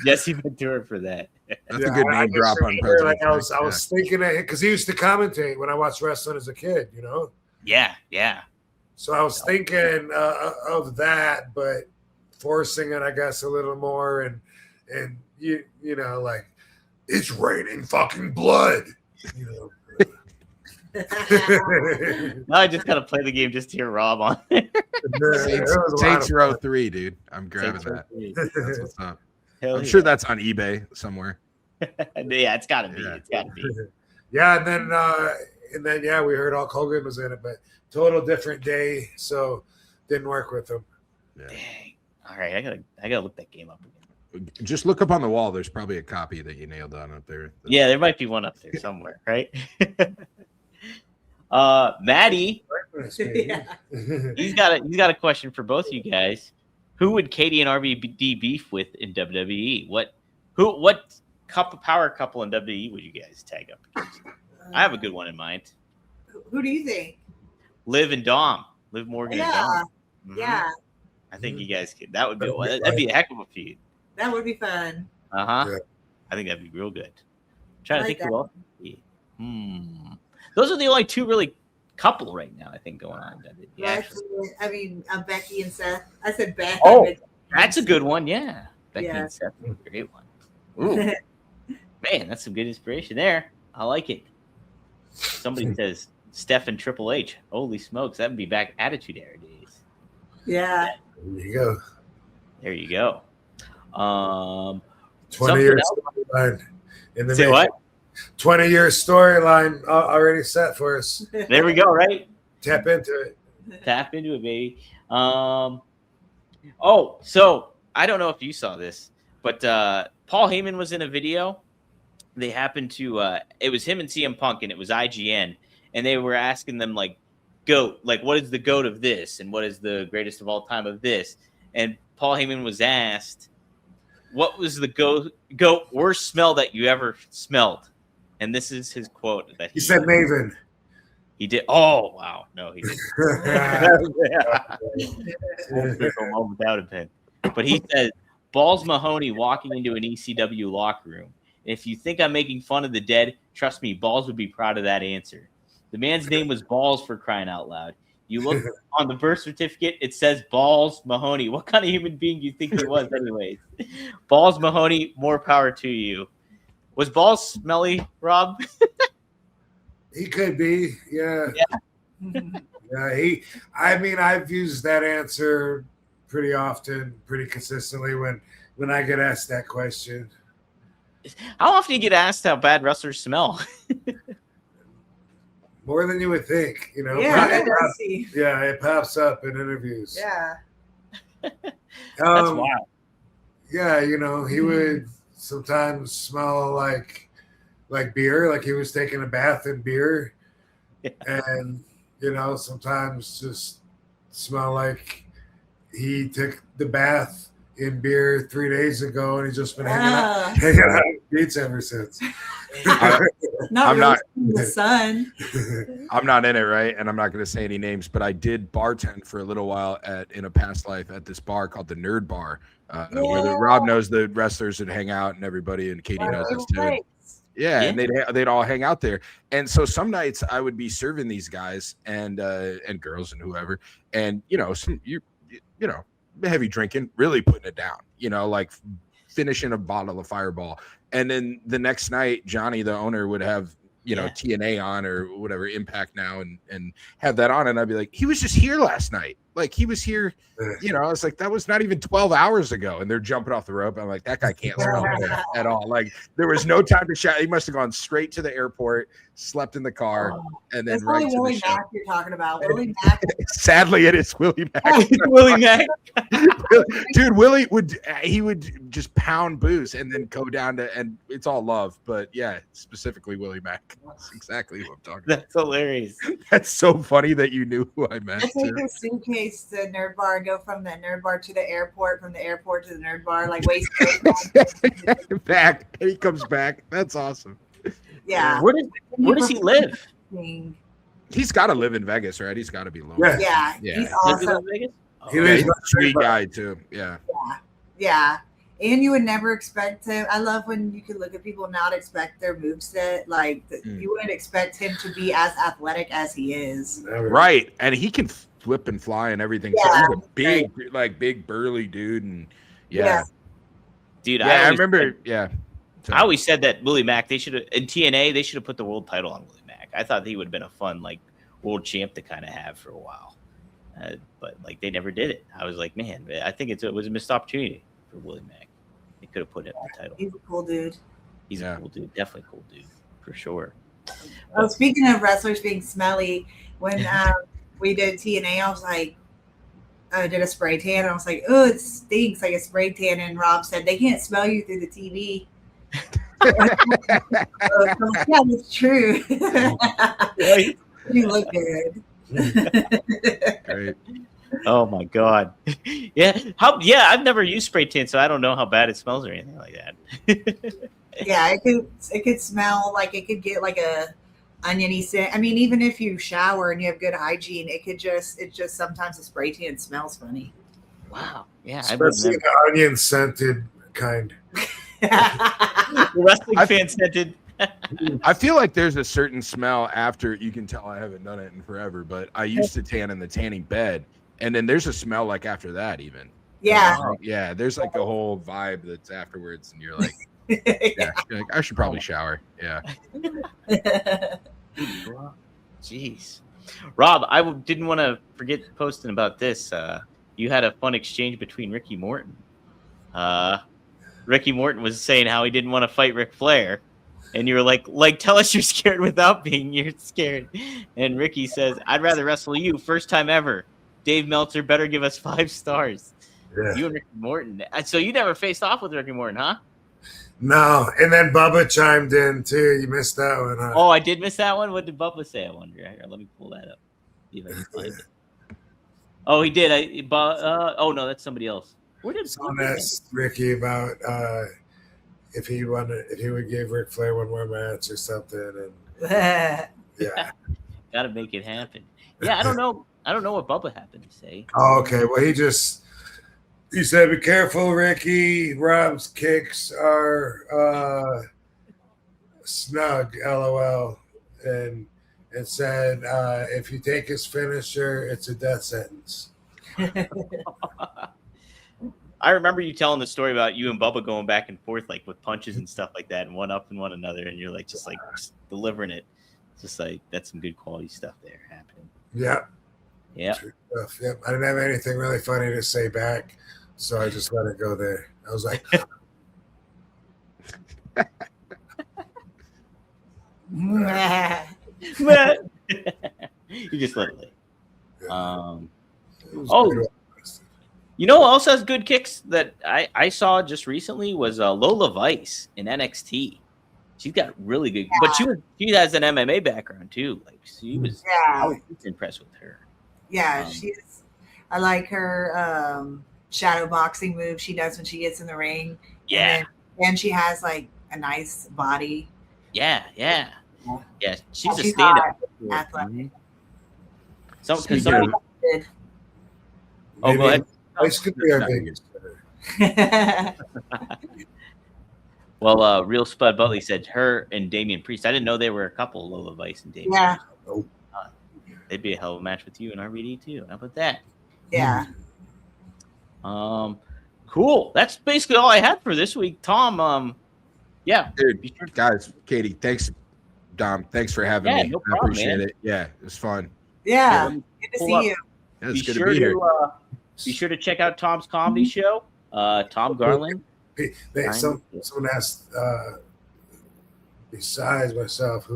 Jesse Ventura for that. That's a good name drop on President. I was thinking it because he used to commentate when I watched wrestling as a kid. Yeah. So I was thinking of that, but forcing it, I guess, a little more, and like it's raining fucking blood. Now I just gotta play the game just to hear Rob on Saints Row 3, dude. I'm grabbing that. That's what's up. I'm sure that's on eBay somewhere. Yeah, it's gotta be. It's gotta be. Yeah, and then we heard Hulk Hogan was in it, but total different day, so didn't work with him. Yeah. Dang. All right, I gotta look that game up again. Just look up on the wall. There's probably a copy that you nailed on up there. Yeah, there might be one up there somewhere, right? Maddie, he's got a question for both of you guys. Who would Katie and RVD beef with in WWE? What power couple in WWE would you guys tag up against? I have a good one in mind. Who do you think? Liv and Dom. Liv Morgan and Dom. Mm-hmm. Yeah. I think you guys could. That'd be a heck of a feud. That would be fun. Yeah. I think that'd be real good. Trying to think who else. Those are the only two really couple right now, I think, going on. Yeah, I mean, Becky and Seth. I said Beth. Oh, that's a good one. Yeah. Becky Yeah. and Seth, a great one. Ooh. Man, that's some good inspiration there. I like it. Somebody says Steph and Triple H. Holy smokes, that would be back Attitude Era days. Yeah. There you go. There you go. 20-year storyline in the Say making. what? 20-year storyline already set for us. There we go, right? Tap into it. Tap into it, baby. So I don't know if you saw this, but Paul Heyman was in a video. They happened to it was him and CM Punk, and it was IGN, and they were asking them like, GOAT, like what is the GOAT of this, and what is the greatest of all time of this? And Paul Heyman was asked, what was the GOAT worst smell that you ever smelled? And this is his quote. That He said Maven. He did. Oh, wow. No, he didn't. Won't take a moment without a pen. But he said, Balls Mahoney walking into an ECW locker room. If you think I'm making fun of the dead, trust me, Balls would be proud of that answer. The man's name was Balls, for crying out loud. You look on the birth certificate, it says Balls Mahoney. What kind of human being do you think he was anyways? Balls Mahoney, more power to you. Was Balls smelly, Rob? He could be, yeah. Yeah, I've used that answer pretty often, pretty consistently when I get asked that question. How often do you get asked how bad wrestlers smell? More than you would think, you know. Yeah, it pops up in interviews. Yeah. That's wild. Yeah, you know, he would sometimes smell like beer, like he was taking a bath in beer. Yeah. And, you know, sometimes just smell like he took the bath in beer 3 days ago and he's just been hanging out beats ever since. I'm not in the sun. I'm not in it, right? And I'm not going to say any names, but I did bartend for a little while in a past life at this bar called the Nerd Bar, where Rob knows the wrestlers would hang out and everybody, and Katie knows this too. Yeah, and they'd all hang out there. And so some nights I would be serving these guys and girls and whoever, and you know, heavy drinking, really putting it down, you know, like finishing a bottle of Fireball. And then the next night, Johnny, the owner, would have, you know, TNA on or whatever, Impact Now, and have that on. And I'd be like, he was just here last night. Like, he was here, you know, I was like, that was not even 12 hours ago. And they're jumping off the rope. I'm like, that guy can't smell at all. Like, there was no time to shout. He must have gone straight to the airport, slept in the car, and then right to Willie the show. Mack you're talking about. Willie Mack. Sadly, it is Willie Mack. Willie Mack. Dude, Willie would just pound booze and then go down to, and it's all love, but yeah, specifically Willie Mack. That's exactly what I'm talking about. That's hilarious. That's so funny that you knew who I meant. I take a suitcase to the Nerd Bar, go from the Nerd Bar to the airport, from the airport to the Nerd Bar, like waste back, and he comes back. That's awesome. Yeah. Where does he live? He's got to live in Vegas, right? He's got to be local. Yeah. He's awesome. He lives he's a sweet guy too. Yeah. And you would never expect him. I love when you can look at people and not expect their moveset. Like you wouldn't expect him to be as athletic as he is. Right. And he can flip and fly and everything. Yeah. So he's a big burly dude. And dude, I remember. I always said that Willie Mack, they should have in TNA, they should have put the world title on Willie Mack. I thought he would have been a fun like world champ to kind of have for a while. But like they never did it. I was like, man, I think it was a missed opportunity for Willie Mack. They could have put him in the title. He's a cool dude. He's a cool dude. Definitely a cool dude for sure. Oh, speaking of wrestlers being smelly, when we did TNA, I was like, I did a spray tan. And I was like, oh, it stinks like a spray tan. And Rob said, they can't smell you through the TV. Yeah, that's true. You look good. Great. Oh my god. I've never used spray tan, so I don't know how bad it smells or anything like that. Yeah, it could smell like it could get like a oniony scent. I mean, even if you shower and you have good hygiene, it just sometimes the spray tan smells funny. Wow. Yeah. Especially the onion scented kind. The wrestling fan scented. I feel like there's a certain smell after. You can tell I haven't done it in forever, but I used to tan in the tanning bed, and then there's a smell like after that even. Yeah. Yeah, there's like a whole vibe that's afterwards, and you're like, yeah, you're like, I should probably shower. Yeah. Jeez. Rob, I didn't want to forget posting about this. You had a fun exchange between Ricky Morton. Ricky Morton was saying how he didn't want to fight Ric Flair. And you were like, tell us you're scared without being you're scared. And Ricky says, I'd rather wrestle you. First time ever. Dave Meltzer better give us 5 stars. Yeah. You and Ricky Morton. So you never faced off with Ricky Morton, huh? No. And then Bubba chimed in too. You missed that one, huh? Oh, I did miss that one? What did Bubba say? I wonder. Here, let me pull that up. See if I can find it. Oh, he did. Oh, no, that's somebody else. Where did Someone asked Ricky about if he would give Ric Flair one more match or something, and yeah, gotta make it happen. Yeah, I don't know what Bubba happened to say. Oh, okay. Well, he said, "Be careful, Ricky. Rob's kicks are snug, LOL," and said, "If you take his finisher, it's a death sentence." I remember you telling the story about you and Bubba going back and forth, like with punches and stuff like that, and one up and one another, and you're like just delivering it. It's just like that's some good quality stuff there happening. Yeah. Yeah. Yep. I didn't have anything really funny to say back, so I just let it go there. I was like, you just let it lay. yeah. You know who else has good kicks that I saw just recently was Lola Vice in NXT. She's got really good, but she has an MMA background too. Like she was, I was impressed with her. Yeah, I like her shadow boxing move she does when she gets in the ring. Yeah, and she has like a nice body. Yeah. She's a stand-up athletic. Somebody did. Oh, go ahead. This could be our biggest. Well, Real Spud Butley said her and Damian Priest. I didn't know they were a couple, Lola Vice and Damian. Yeah. They'd be a hell of a match with you and RVD too. How about that? Yeah. Cool. That's basically all I had for this week. Tom, yeah. Dude, guys, Katie, thanks. Dom, thanks for having me. No problem, I appreciate man. it. Yeah, it was fun. Yeah. Good to see you. Yeah, it's good to be here. Be sure to check out Tom's comedy show. Tom Garland. Someone asked, besides myself,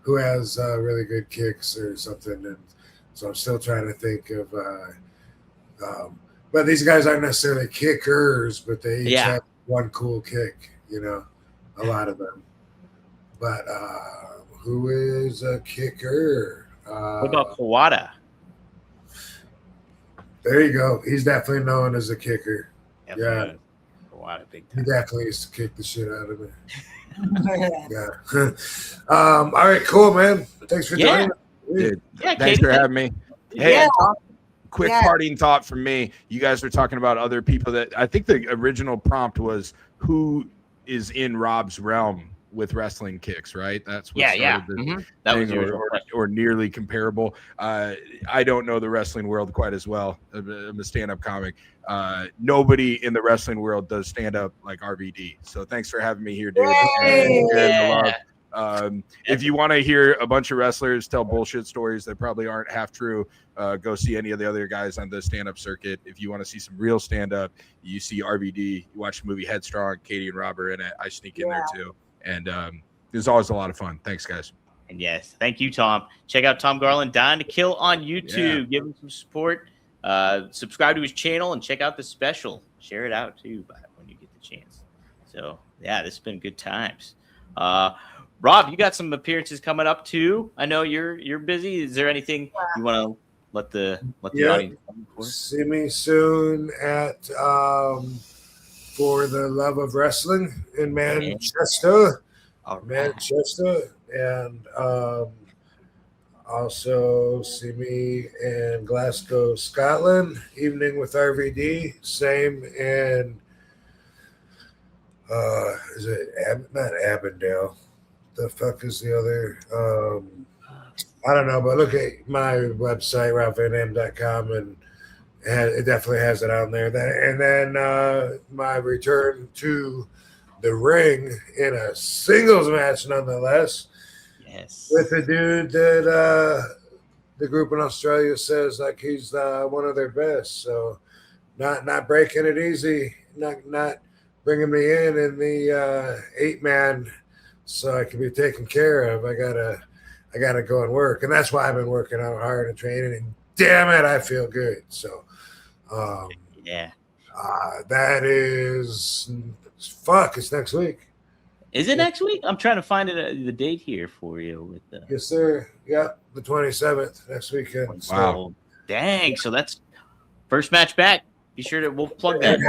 who has really good kicks or something, and so I'm still trying to think of. But these guys aren't necessarily kickers, but they each have one cool kick. A lot of them. But who is a kicker? What about Kawada? There you go. He's definitely known as a kicker. Yeah. Kawada, big time. He definitely used to kick the shit out of me. Yeah. All right, cool, man. Thanks for joining. Dude, thanks for having me. Hey, quick parting thought from me. You guys were talking about other people that I think the original prompt was who is in Rob's realm with wrestling kicks, right? That's what started the that was or nearly comparable. I don't know the wrestling world quite as well. I'm a stand-up comic. Nobody in the wrestling world does stand-up like RVD. So thanks for having me here, dude. If you want to hear a bunch of wrestlers tell bullshit stories that probably aren't half true, go see any of the other guys on the stand-up circuit. If you want to see some real stand-up, you see RVD. You watch the movie Headstrong. Katie and Rob are in it. I sneak in there too. And it's always a lot of fun. Thanks, guys. And yes, thank you, Tom. Check out Tom Garland, Dying to Kill on YouTube. Yeah. Give him some support. Subscribe to his channel and check out the special. Share it out too when you get the chance. So yeah, this has been good times. Rob, you got some appearances coming up too. I know you're busy. Is there anything you want to let the audience know? See me soon at For the Love of Wrestling in Manchester. Manchester. And also see me in Glasgow, Scotland, Evening with RVD. Same in is it not Avondale, the fuck is the other? I don't know, but look at my website, RalphVanDam.com, and it definitely has it on there. And then my return to the ring in a singles match, nonetheless. Yes. With a dude that the group in Australia says like he's one of their best. So not breaking it easy, not bringing me in the 8-man so I can be taken care of. I gotta go and work, and that's why I've been working out hard and training. And damn it, I feel good. So yeah, that is fuck. It's next week. Is it next week? I'm trying to find it the date here for you. With the Yes, sir. Yeah, the 27th next weekend. wow, So, dang! So that's first match back. Be sure to we'll plug that.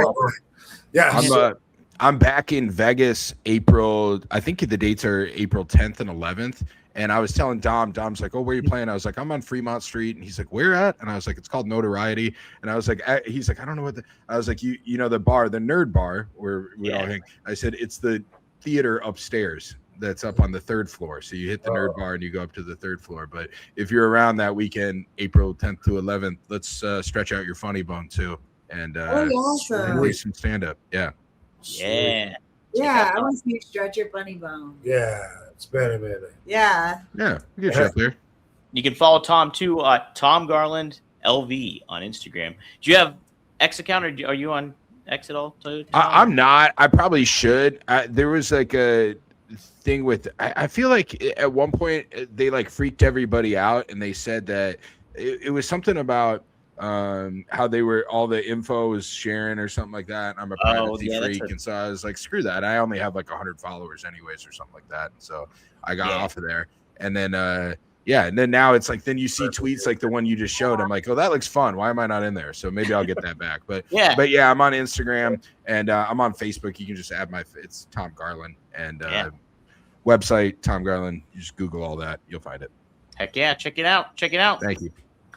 yeah, I'm back in Vegas April. I think the dates are April 10th and 11th. And I was telling Dom's like, oh, where are you playing? I was like, I'm on Fremont Street. And he's like, where at? And I was like, it's called Notoriety. And I was like, he's like, I don't know what I was like, you know, the bar, the nerd bar where we all hang. I said, it's the theater upstairs that's up on the 3rd floor. So you hit the nerd bar and you go up to the 3rd floor. But if you're around that weekend, April 10th to 11th, let's stretch out your funny bone too. And awesome. do some stand-up. Yeah. Yeah. Yeah, I want to see you stretch your funny bone. Yeah, it's been a minute. Yeah. Yeah, we get you up there. You can follow Tom too, Tom Garland LV on Instagram. Do you have X account, or are you on X at all? I'm not. I probably should. There was like a thing with. I feel like at one point they like freaked everybody out, and they said that it was something about how they were all the info was sharing or something like that. I'm a privacy freak, and so I was like, screw that. I only have like 100 followers anyways or something like that. And so I got off of there, and then and then now it's like then you see tweets like the one you just showed. I'm like, oh, that looks fun. Why am I not in there? So maybe I'll get that back. But yeah, I'm on Instagram and I'm on Facebook. You can just add it's Tom Garland, and website Tom Garland. You just Google all that, you'll find it. Heck yeah, check it out. Thank you.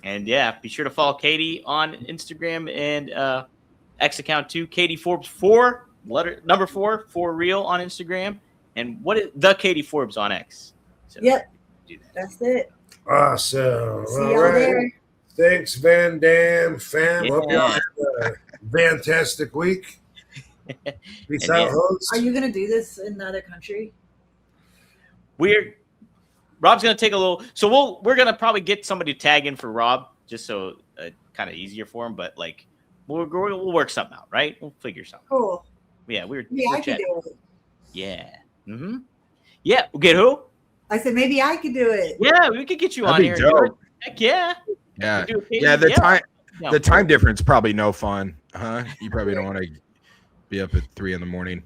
And be sure to follow Katie on Instagram and X account too. Katie Forbes 4, number 4 for real on Instagram. And what is the Katie Forbes on X? So yep. That's it. Awesome. See y'all there. Thanks, Van Dam fam. Yeah. Hope y'all have a fantastic week. Peace out, hosts. Are you gonna do this in another country? Rob's gonna take a little. So we're gonna probably get somebody to tag in for Rob, just so kind of easier for him. But like we'll work something out, right? We'll figure something. Cool. Yeah, I can do it. Yeah. Mm-hmm. Yeah. We'll get who? I said maybe I could do it. Yeah, we could get you on here. Dope. Heck yeah. Yeah. Yeah. The time difference probably no fun, huh? You probably don't want to be up at 3 a.m.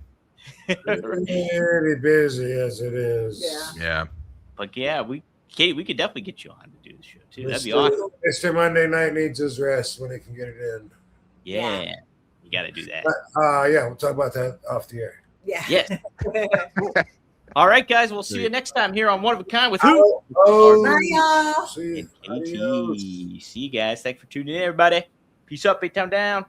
Very busy as it is. Yeah. But yeah, Katie, we could definitely get you on to do the show too. That'd be awesome. Mr. Monday Night needs his rest when he can get it in. Yeah. You got to do that. But, we'll talk about that off the air. Yeah. Yes. All right, guys. We'll see you next time here on One of a Kind with who? Bye, y'all. See you guys. Thanks for tuning in, everybody. Peace up, A-Town down.